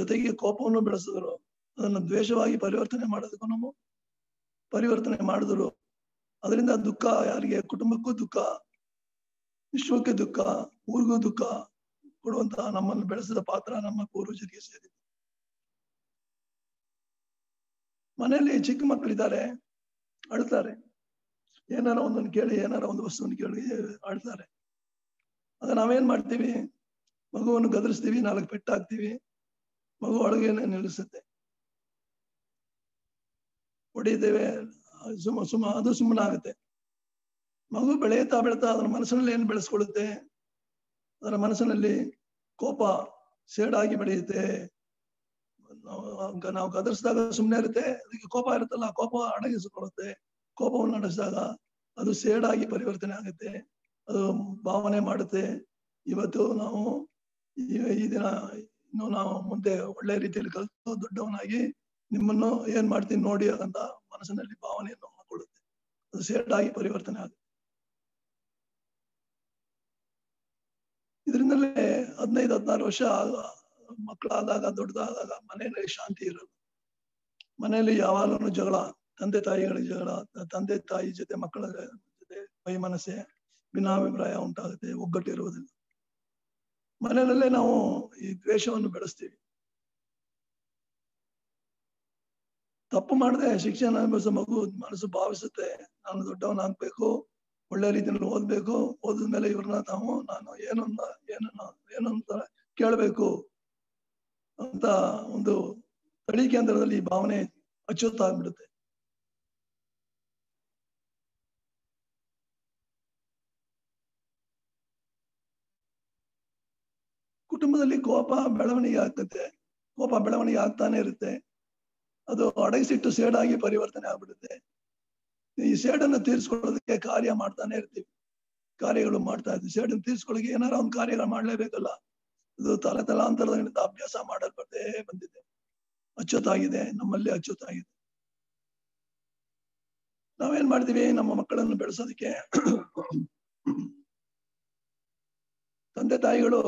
ಜೊತೆಗೆ ಕೋಪವನ್ನು ಬೆಳೆಸಿದ್ರು. ಅದನ್ನು ದ್ವೇಷವಾಗಿ ಪರಿವರ್ತನೆ ಮಾಡಿದ್ರು. ಅದರಿಂದ ದುಃಖ ಯಾರಿಗೆ? ಕುಟುಂಬಕ್ಕೂ ದುಃಖ, ವಿಶ್ವಕ್ಕೆ ದುಃಖ, ಊರಿಗೂ ದುಃಖ ಕೊಡುವಂತಹ ನಮ್ಮನ್ನು ಬೆಳೆಸಿದ ಪಾತ್ರ ನಮ್ಮ ಪೂರ್ವಜರಿಗೆ ಸೇರಿದೆ. ಮನೆಯಲ್ಲಿ ಚಿಕ್ಕ ಮಕ್ಕಳಿದ್ದಾರೆ, ಅಳ್ತಾರೆ. ಏನಾರ ಒಂದನ್ನು ಕೇಳಿ, ಏನಾರ ಒಂದು ವಸ್ತುವನ್ನು ಕೇಳಿ ಅಳ್ತಾರೆ. ಆಗ ನಾವೇನ್ ಮಾಡ್ತೀವಿ? ಮಗುವನ್ನು ಗದರಿಸ್ತೀವಿ, 4 ಪೆಟ್ಟು ಹಾಕ್ತೀವಿ, ಮಗು ಅಳುಗೆಯನ್ನು ನಿಲ್ಲಿಸುತ್ತೆ. ಹೊಡಿತೇವೆ, ಅದು ಸುಮ್ಮನಾಗುತ್ತೆ. ಮಗು ಬೆಳೆಯುತ್ತಾ ಅದರ ಮನಸ್ಸಿನಲ್ಲಿ ಏನು ಬೆಳೆಸ್ಕೊಳ್ಳುತ್ತೆ? ಅದರ ಮನಸ್ಸಿನಲ್ಲಿ ಕೋಪ ಸೇಡಾಗಿ ಬೆಳೆಯುತ್ತೆ. ನಾವು ಗದರಿಸಿದಾಗ ಸುಮ್ಮನೆ ಇರುತ್ತೆ, ಅದಕ್ಕೆ ಕೋಪ ಇರುತ್ತಲ್ಲ, ಕೋಪ ಅಡಗಿಸಿಕೊಳ್ಳುತ್ತೆ. ಕೋಪವನ್ನು ಅಡಗಿಸಿದಾಗ ಅದು ಸೇಡಾಗಿ ಪರಿವರ್ತನೆ ಆಗುತ್ತೆ, ಅದು ಭಾವನೆ ಮಾಡುತ್ತೆ. ಇವತ್ತು ನಾವು ಈ ದಿನ ಇನ್ನು ನಾವು ಮುಂದೆ ಒಳ್ಳೆ ರೀತಿಯಲ್ಲಿ ಕಲಿತು ದೊಡ್ಡವನಾಗಿ ನಿಮ್ಮನ್ನು ಏನ್ ಮಾಡ್ತೀನಿ ನೋಡಿ ಅಂತ ಮನಸ್ಸಿನಲ್ಲಿ ಭಾವನೆಯನ್ನು ಹಾಕೊಳ್ಳುತ್ತೆ. ಅದು ಸೇಡಾಗಿ ಪರಿವರ್ತನೆ ಆಗುತ್ತೆ. ಇದರಿಂದಲೇ 15-16 ವರ್ಷ ಮಕ್ಕಳಾದಾಗ, ದೊಡ್ಡದಾದಾಗ ಮನೆಯಲ್ಲಿ ಶಾಂತಿ ಇರೋದು. ಮನೆಯಲ್ಲಿ ಯಾವಾಗಲೂ ಜಗಳ, ತಂದೆ ತಾಯಿಗಳಿಗೆ ಜಗಳ, ತಂದೆ ತಾಯಿ ಜೊತೆ ಮಕ್ಕಳ ಜೊತೆ ವೈಮನಸ್ಸೆ, ಭಿನ್ನಾಭಿಪ್ರಾಯ ಉಂಟಾಗುತ್ತೆ, ಒಗ್ಗಟ್ಟಿರುವುದಿಲ್ಲ. ಮನೆಯಲ್ಲೇ ನಾವು ಈ ದ್ವೇಷವನ್ನು ಬೆಳೆಸ್ತೀವಿ. ತಪ್ಪು ಮಾಡದೆ ಶಿಕ್ಷಣ ಅನುಭವಿಸೋ ಮಗು ಮನಸ್ಸು ಭಾವಿಸುತ್ತೆ, ನಾನು ದೊಡ್ಡವನಾಗ್ಬೇಕು, ಒಳ್ಳೆ ರೀತಿಯಲ್ಲಿ ಓದ್ಬೇಕು, ಓದಿದ್ಮೇಲೆ ಇವ್ರನ್ನ ನಾನು ಏನಂತ ಕೇಳಬೇಕು ಅಂತ ಒಂದು ತಳಿ ಕೇಂದ್ರದಲ್ಲಿ ಈ ಭಾವನೆ ಅಚ್ಚೊತ್ತಾಗ್ಬಿಡುತ್ತೆ. ಕುಟುಂಬದಲ್ಲಿ ಕೋಪ ಬೆಳವಣಿಗೆ ಆಗ್ತಾನೆ ಇರುತ್ತೆ. ಅದು ಅಡಗಿಸಿಟ್ಟು ಸೇಡಾಗಿ ಪರಿವರ್ತನೆ ಆಗ್ಬಿಡುತ್ತೆ. ಈ ಸೇಡನ್ನು ತೀರಿಸ್ಕೊಳ್ಳೋದಕ್ಕೆ ಕಾರ್ಯ ಮಾಡ್ತಾನೆ ಇರ್ತೀವಿ, ಕಾರ್ಯಗಳು ಮಾಡ್ತಾ ಇದ್ವಿ. ಸೇಡನ್ನು ತೀರಿಸ್ಕೊಳ್ಳೋಕೆ ಏನಾರ ಒಂದು ಕಾರ್ಯಗಳು ಮಾಡ್ಲೇಬೇಕಲ್ಲ. ಅದು ತಲಾಂತರದಿಂದ ಅಭ್ಯಾಸ ಮಾಡಲ್ಪಟ್ಟೇ ಬಂದಿದೆ, ಅಚ್ಚೊತ್ತಾಗಿದೆ, ನಮ್ಮಲ್ಲಿ ಅಚ್ಚೊತ್ತಾಗಿದೆ. ನಾವೇನ್ ಮಾಡ್ತೀವಿ? ನಮ್ಮ ಮಕ್ಕಳನ್ನು ಬೆಳೆಸೋದಕ್ಕೆ ತಂದೆ ತಾಯಿಗಳು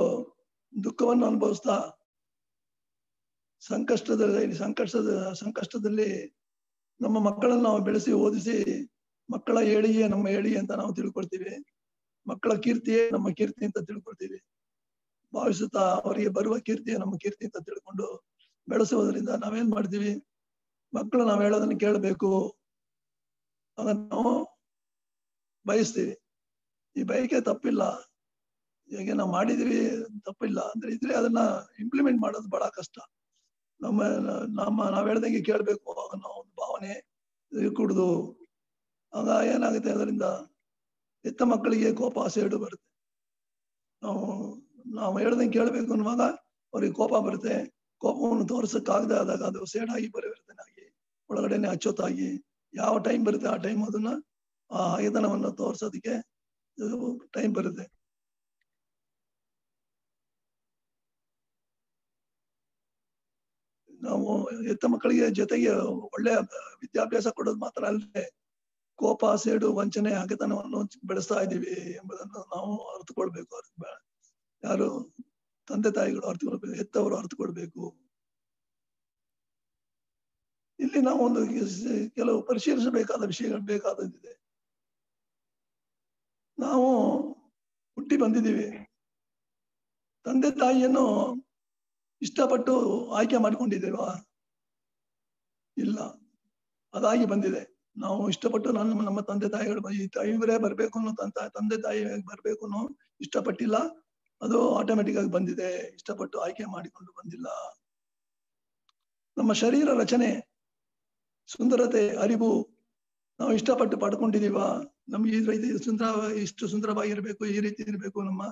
ದುಃಖವನ್ನು ಅನುಭವಿಸ್ತಾ ಸಂಕಷ್ಟದಲ್ಲಿ ನಮ್ಮ ಮಕ್ಕಳನ್ನು ನಾವು ಬೆಳೆಸಿ ಓದಿಸಿ, ಮಕ್ಕಳ ಏಳಿಗೆ ನಮ್ಮ ಏಳಿಗೆ ಅಂತ ನಾವು ತಿಳ್ಕೊಳ್ತೀವಿ. ಮಕ್ಕಳ ಕೀರ್ತಿಯೇ ನಮ್ಮ ಕೀರ್ತಿ ಅಂತ ತಿಳ್ಕೊಳ್ತೀವಿ. ಭಾವಿಸುತ್ತಾ ಅವರಿಗೆ ಬರುವ ಕೀರ್ತಿಯೇ ನಮ್ಮ ಕೀರ್ತಿ ಅಂತ ತಿಳ್ಕೊಂಡು ಬೆಳೆಸುವುದರಿಂದ ನಾವೇನ್ ಮಾಡ್ತೀವಿ, ಮಕ್ಕಳು ನಾವ್ ಹೇಳೋದನ್ನ ಕೇಳಬೇಕು ಅದನ್ನ ನಾವು ಬಯಸ್ತೀವಿ. ಈ ಬಯಕೆ ತಪ್ಪಿಲ್ಲ, ಹೇಗೆ ನಾವು ಮಾಡಿದೀವಿ ತಪ್ಪಿಲ್ಲ ಅಂದ್ರೆ ಇದ್ರೆ ಅದನ್ನ ಇಂಪ್ಲಿಮೆಂಟ್ ಮಾಡೋದು ಬಹಳ ಕಷ್ಟ. ನಾವ್ ಹೇಳ್ದಂಗೆ ಕೇಳ್ಬೇಕು ಅನ್ನೋ ಒಂದು ಭಾವನೆ ಕುಡ್ದು ಆಗ ಏನಾಗುತ್ತೆ, ಅದರಿಂದ ಹೆತ್ತ ಮಕ್ಕಳಿಗೆ ಕೋಪ ಸೇಡು ಬರುತ್ತೆ. ನಾವು ಹೇಳ್ದಂಗೆ ಕೇಳ್ಬೇಕು ಅನ್ನುವಾಗ ಅವ್ರಿಗೆ ಕೋಪ ಬರುತ್ತೆ. ಕೋಪವನ್ನು ತೋರ್ಸಕ್ಕಾಗದೆ ಆದಾಗ ಅದು ಸೇಡಾಗಿ ಪರಿವರ್ತನೆ ಆಗಿ ಒಳಗಡೆನೆ ಅಚ್ಚೊತ್ತಾಗಿ ಯಾವ ಟೈಮ್ ಬರುತ್ತೆ ಆ ಟೈಮ್ ಅದನ್ನ ಆ ಹಗೆತನವನ್ನು ತೋರ್ಸೋದಕ್ಕೆ ಟೈಮ್ ಬರುತ್ತೆ. ನಾವು ಹೆತ್ತ ಮಕ್ಕಳಿಗೆ ಜೊತೆಗೆ ಒಳ್ಳೆಯ ವಿದ್ಯಾಭ್ಯಾಸ ಕೊಡೋದು ಮಾತ್ರ ಅಲ್ಲದೆ ಕೋಪ ಸೇಡು ವಂಚನೆ ಹಗೆತನವನ್ನು ಬೆಳೆಸ್ತಾ ಇದ್ದೀವಿ ಎಂಬುದನ್ನು ನಾವು ಅರ್ಥಕೊಳ್ಬೇಕು. ಯಾರು ತಂದೆ ತಾಯಿಗಳು ಅರ್ಥಕೊಳ್ಬೇಕು, ಹೆತ್ತವರು ಅರ್ಥಕೊಳ್ಬೇಕು. ಇಲ್ಲಿ ನಾವು ಒಂದು ಕೆಲವು ಪರಿಶೀಲಿಸಬೇಕಾದ ವಿಷಯಗಳು ಬೇಕಾದದ್ದಿದೆ. ನಾವು ಹುಟ್ಟಿ ಬಂದಿದ್ದೀವಿ, ತಂದೆ ತಾಯಿಯನ್ನು ಇಷ್ಟಪಟ್ಟು ಆಯ್ಕೆ ಮಾಡ್ಕೊಂಡಿದ್ದೇವಾ? ಇಲ್ಲ, ಅದಾಗಿ ಬಂದಿದೆ. ನಾವು ಇಷ್ಟಪಟ್ಟು ನಮ್ಮ ತಂದೆ ತಾಯಿಗಳು ಇವರೇ ಬರ್ಬೇಕು ಅನ್ನೋ ತಂದೆ ತಾಯಿ ಬರ್ಬೇಕು ಅನ್ನೋ ಇಷ್ಟಪಟ್ಟಿಲ್ಲ, ಅದು ಆಟೋಮೆಟಿಕ್ ಆಗಿ ಬಂದಿದೆ, ಇಷ್ಟಪಟ್ಟು ಆಯ್ಕೆ ಮಾಡಿಕೊಂಡು ಬಂದಿಲ್ಲ. ನಮ್ಮ ಶರೀರ ರಚನೆ, ಸುಂದರತೆ, ಅರಿವು ನಾವು ಇಷ್ಟಪಟ್ಟು ಪಡ್ಕೊಂಡಿದೀವ. ನಮ್ಗೆ ಈ ರೀತಿ ಇಷ್ಟು ಸುಂದರವಾಗಿರ್ಬೇಕು, ಈ ರೀತಿ ಇರ್ಬೇಕು, ನಮ್ಮ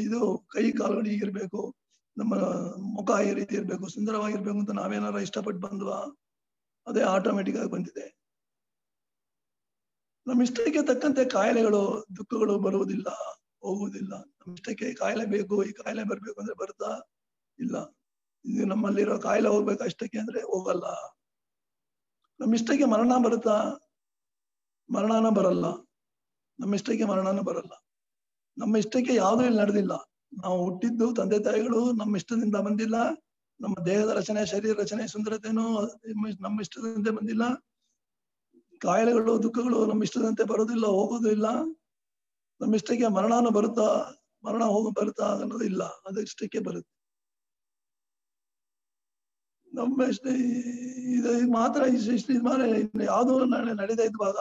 ಇದು ಕೈ ಕಾಲುಗಳು ಹೀಗಿರ್ಬೇಕು, ನಮ್ಮ ಮುಖ ಈ ರೀತಿ ಇರ್ಬೇಕು, ಸುಂದರವಾಗಿರ್ಬೇಕು ಅಂತ ನಾವೇನಾರ ಇಷ್ಟಪಟ್ಟು ಬಂದ್ವಾ? ಅದೇ ಆಟೋಮೆಟಿಕ್ ಆಗಿ ಬಂದಿದೆ. ನಮ್ಮ ಇಷ್ಟಕ್ಕೆ ತಕ್ಕಂತೆ ಕಾಯಿಲೆಗಳು ದುಃಖಗಳು ಬರುವುದಿಲ್ಲ, ಹೋಗುವುದಿಲ್ಲ. ನಮ್ಮ ಇಷ್ಟಕ್ಕೆ ಕಾಯಿಲೆ ಬೇಕು, ಈ ಕಾಯಿಲೆ ಬರ್ಬೇಕು ಅಂದ್ರೆ ಬರ್ತಾ ಇಲ್ಲ. ಇದು ನಮ್ಮಲ್ಲಿರೋ ಕಾಯಿಲೆ ಹೋಗ್ಬೇಕು ಅಷ್ಟಕ್ಕೆ ಅಂದ್ರೆ ಹೋಗಲ್ಲ. ನಮ್ಮ ಇಷ್ಟಕ್ಕೆ ಮರಣ ಬರುತ್ತಾ? ಮರಣನ ಬರಲ್ಲ. ನಮ್ಮ ಇಷ್ಟಕ್ಕೆ ಮರಣನ ಬರಲ್ಲ. ನಮ್ಮ ಇಷ್ಟಕ್ಕೆ ಯಾವುದೂ ಇಲ್ಲಿ ನಡೆದಿಲ್ಲ. ನಾವು ಹುಟ್ಟಿದ್ದು ತಂದೆ ತಾಯಿಗಳು ನಮ್ಮ ಇಷ್ಟದಿಂದ ಬಂದಿಲ್ಲ. ನಮ್ಮ ದೇಹದ ರಚನೆ, ಶರೀರ ರಚನೆ, ಸುಂದರತೆನೂ ನಮ್ಮ ಇಷ್ಟದಂತೆ ಬಂದಿಲ್ಲ. ಕಾಯಿಲೆಗಳು ದುಃಖಗಳು ನಮ್ಮ ಇಷ್ಟದಂತೆ ಬರೋದಿಲ್ಲ, ಹೋಗೋದು ಇಲ್ಲ. ನಮ್ಮ ಇಷ್ಟಕ್ಕೆ ಮರಣನೂ ಬರುತ್ತಾ? ಮರಣ ಬರುತ್ತಾ ಅನ್ನೋದು ಇಲ್ಲ, ಅದು ಇಷ್ಟಕ್ಕೆ ಬರುತ್ತೆ. ನಮ್ಮ ಇದು ಮಾತ್ರ ಯಾವುದೋ ನಡೆದೇ ಇದ್ದಾಗ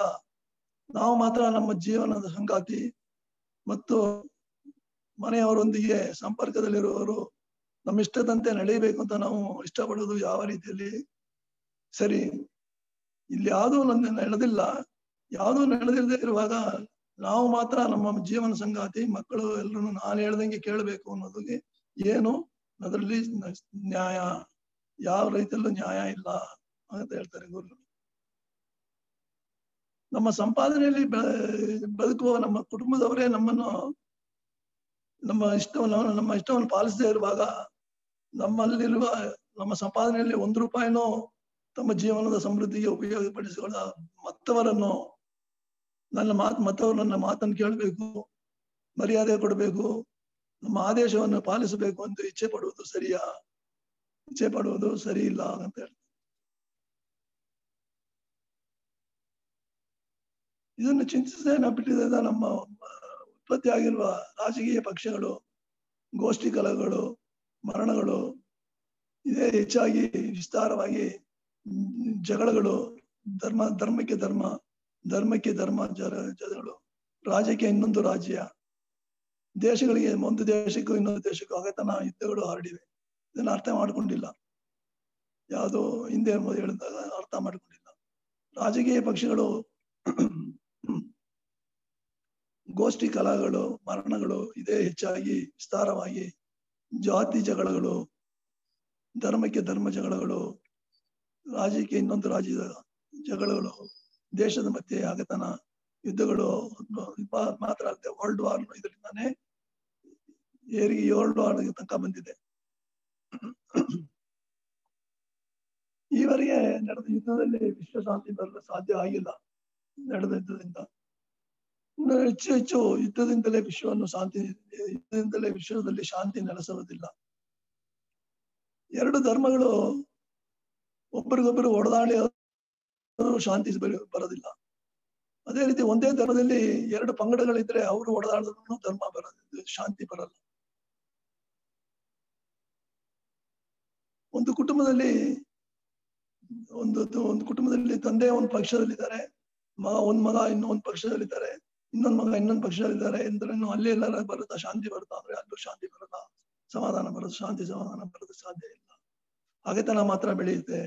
ನಾವು ಮಾತ್ರ ನಮ್ಮ ಜೀವನದ ಸಂಗಾತಿ ಮತ್ತು ಮನೆಯವರೊಂದಿಗೆ ಸಂಪರ್ಕದಲ್ಲಿರುವವರು ನಮ್ಮ ಇಷ್ಟದಂತೆ ನಡೆಯಬೇಕು ಅಂತ ನಾವು ಇಷ್ಟಪಡೋದು ಯಾವ ರೀತಿಯಲ್ಲಿ ಸರಿ? ಇಲ್ಲಿ ಯಾವುದೂ ನಡೆದಿಲ್ಲ, ಯಾವುದೂ ನಡೆದಿಲ್ಲದೆ ಇರುವಾಗ ನಾವು ಮಾತ್ರ ನಮ್ಮ ಜೀವನ ಸಂಗಾತಿ ಮಕ್ಕಳು ಎಲ್ಲರೂ ನಾನು ಹೇಳ್ದಂಗೆ ಕೇಳಬೇಕು ಅನ್ನೋದಕ್ಕೆ ಏನು ಅದರಲ್ಲಿ ನ್ಯಾಯ? ಯಾವ ರೀತಿಯಲ್ಲೂ ನ್ಯಾಯ ಇಲ್ಲ ಅಂತ ಹೇಳ್ತಾರೆ ಗುರುಗಳು. ನಮ್ಮ ಸಂಪಾದನೆಯಲ್ಲಿ ಬದುಕುವ ನಮ್ಮ ಕುಟುಂಬದವರೇ ನಮ್ಮ ಇಷ್ಟವನ್ನು ಪಾಲಿಸದೇ ಇರುವಾಗ ನಮ್ಮಲ್ಲಿರುವ ನಮ್ಮ ಸಂಪಾದನೆಯಲ್ಲಿ 1 ರೂಪಾಯಿನೋ ತಮ್ಮ ಜೀವನದ ಸಮೃದ್ಧಿಗೆ ಉಪಯೋಗಪಡಿಸಿಕೊಳ್ಳ ಮತ್ತವರನ್ನು ಮತ್ತವರು ನನ್ನ ಮಾತನ್ನು ಕೇಳಬೇಕು, ಮರ್ಯಾದೆ ಕೊಡಬೇಕು, ನಮ್ಮ ಆದೇಶವನ್ನು ಪಾಲಿಸಬೇಕು ಅಂತ ಇಚ್ಛೆ ಪಡುವುದು ಸರಿಯಾ? ಇಚ್ಛೆ ಪಡುವುದು ಸರಿ ಇಲ್ಲ ಅಂತ ಹೇಳ್ತಾರೆ. ಇದನ್ನು ಚಿಂತಿಸದೇ ಬಿಟ್ಟಿದ್ದ ನಮ್ಮ ಉತ್ಪತ್ತಿ ಆಗಿರುವ ರಾಜಕೀಯ ಪಕ್ಷಗಳು, ಗೋಷ್ಠಿ ಕಲಹಗಳು, ಮರಣಗಳು, ಇದೇ ಹೆಚ್ಚಾಗಿ ವಿಸ್ತಾರವಾಗಿ ಜಗಳಗಳು, ಧರ್ಮಕ್ಕೆ ಧರ್ಮ ಜಗಳಗಳು, ರಾಜ್ಯಕ್ಕೆ ಇನ್ನೊಂದು ರಾಜ್ಯ, ದೇಶಗಳಿಗೆ ಒಂದು ದೇಶಕ್ಕೂ ಇನ್ನೊಂದು ದೇಶಕ್ಕೂ ಹಗೆತನ ಯುದ್ಧಗಳು ಹರಡಿವೆ. ಇದನ್ನ ಅರ್ಥ ಮಾಡ್ಕೊಂಡಿಲ್ಲ. ಯಾವುದೋ ಹಿಂದೆ ಹೇಳಿದಾಗ ಅರ್ಥ ಮಾಡ್ಕೊಂಡಿಲ್ಲ. ರಾಜಕೀಯ ಪಕ್ಷಗಳು, ಗೋಷ್ಠಿ ಕಲಹಗಳು, ಮರಣಗಳು ಇದೇ ಹೆಚ್ಚಾಗಿ ವಿಸ್ತಾರವಾಗಿ ಜಾತಿ ಜಗಳಗಳು, ಧರ್ಮಕ್ಕೆ ಧರ್ಮ ಜಗಳಗಳು, ರಾಜ್ಯಕ್ಕೆ ಇನ್ನೊಂದು ರಾಜ್ಯದ ಜಗಳಗಳು, ದೇಶದ ಮಧ್ಯೆ ಹಗೆತನ ಯುದ್ಧಗಳು ಮಾತ್ರ ಅಲ್ಲದೆ ವರ್ಲ್ಡ್ ವಾರ್ ಇದರಿಂದಾನೇ ಏರಿಗೆ 7 ವಾರ್ ತನಕ ಬಂದಿದೆ. ಈವರೆಗೆ ನಡೆದ ಯುದ್ಧದಲ್ಲಿ ವಿಶ್ವಶಾಂತಿ ಬರಲು ಸಾಧ್ಯ ಆಗಿಲ್ಲ. ನಡೆದ ಯುದ್ಧದಿಂದ ಇನ್ನು ಹೆಚ್ಚು ಯುದ್ಧದಿಂದಲೇ ವಿಶ್ವದಲ್ಲಿ ಶಾಂತಿ ನೆಲೆಸುವುದಿಲ್ಲ. 2 ಧರ್ಮಗಳು ಒಬ್ಬರಿಗೊಬ್ಬರು ಹೊಡೆದಾಡಿ ಶಾಂತಿ ಬರೋದಿಲ್ಲ. ಅದೇ ರೀತಿ ಒಂದೇ ಧರ್ಮದಲ್ಲಿ ಎರಡು ಪಂಗಡಗಳಿದ್ರೆ ಅವರು ಹೊಡೆದಾಡಿದ್ರು ಧರ್ಮ ಬರಲ್ಲ, ಶಾಂತಿ ಬರಲ್ಲ. ಒಂದು ಕುಟುಂಬದಲ್ಲಿ ಒಂದು ಕುಟುಂಬದಲ್ಲಿ ತಂದೆ ಒಂದು ಪಕ್ಷದಲ್ಲಿದ್ದಾರೆ, ಒಂದ್ ಮಗ ಇನ್ನೊಂದು ಪಕ್ಷದಲ್ಲಿದ್ದಾರೆ, ಇನ್ನೊಂದ್ ಮಗ ಇನ್ನೊಂದು ಪಕ್ಷದಲ್ಲಿದ್ದಾರೆ ಅಂದ್ರೆ ಅಲ್ಲಿ ಎಲ್ಲಾರ ಬರುತ್ತಾ ಶಾಂತಿ ಬರುತ್ತಾ ಅಂದ್ರೆ ಅಲ್ಲೂ ಶಾಂತಿ ಬರಲ್ಲ, ಸಮಾಧಾನ ಬರುತ್ತೆ, ಶಾಂತಿ ಸಮಾಧಾನ ಬರೋದು ಸಾಧ್ಯ ಇಲ್ಲ. ಹಗೆತನ ಮಾತ್ರ ಬೆಳೆಯುತ್ತೆ.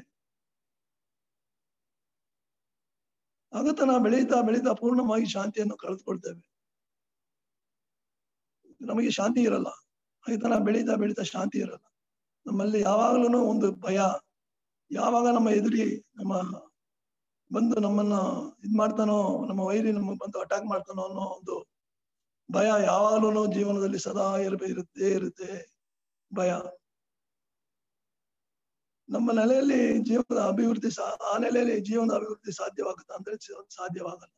ಹಗೆತನ ಬೆಳೀತಾ ಬೆಳೀತಾ ಪೂರ್ಣವಾಗಿ ಶಾಂತಿಯನ್ನು ಕಳೆದುಕೊಳ್ತೇವೆ. ನಮಗೆ ಶಾಂತಿ ಇರಲ್ಲ. ಹಗೆತನ ಬೆಳೀತಾ ಬೆಳೀತಾ ಶಾಂತಿ ಇರಲ್ಲ. ನಮ್ಮಲ್ಲಿ ಯಾವಾಗ್ಲೂ ಒಂದು ಭಯ, ಯಾವಾಗ ನಮ್ಮ ಎದುರಿ ನಮ್ಮ ಬಂದು ನಮ್ಮನ್ನ ಮಾಡ್ತಾನೋ, ನಮ್ಮ ವೈರಿ ನಮಗೆ ಬಂದು ಅಟ್ಯಾಕ್ ಮಾಡ್ತಾನೋ ಅನ್ನೋ ಒಂದು ಭಯ ಯಾವಾಗ್ಲೂ ಜೀವನದಲ್ಲಿ ಸದಾ ಇರುತ್ತೆ ಭಯ. ನಮ್ಮ ನೆಲೆಯಲ್ಲಿ ಜೀವನದ ಅಭಿವೃದ್ಧಿ ಆ ನೆಲೆಯಲ್ಲಿ ಜೀವನದ ಅಭಿವೃದ್ಧಿ ಸಾಧ್ಯವಾಗುತ್ತಾ ಅಂದ್ರೆ ಸಾಧ್ಯವಾಗಲ್ಲ.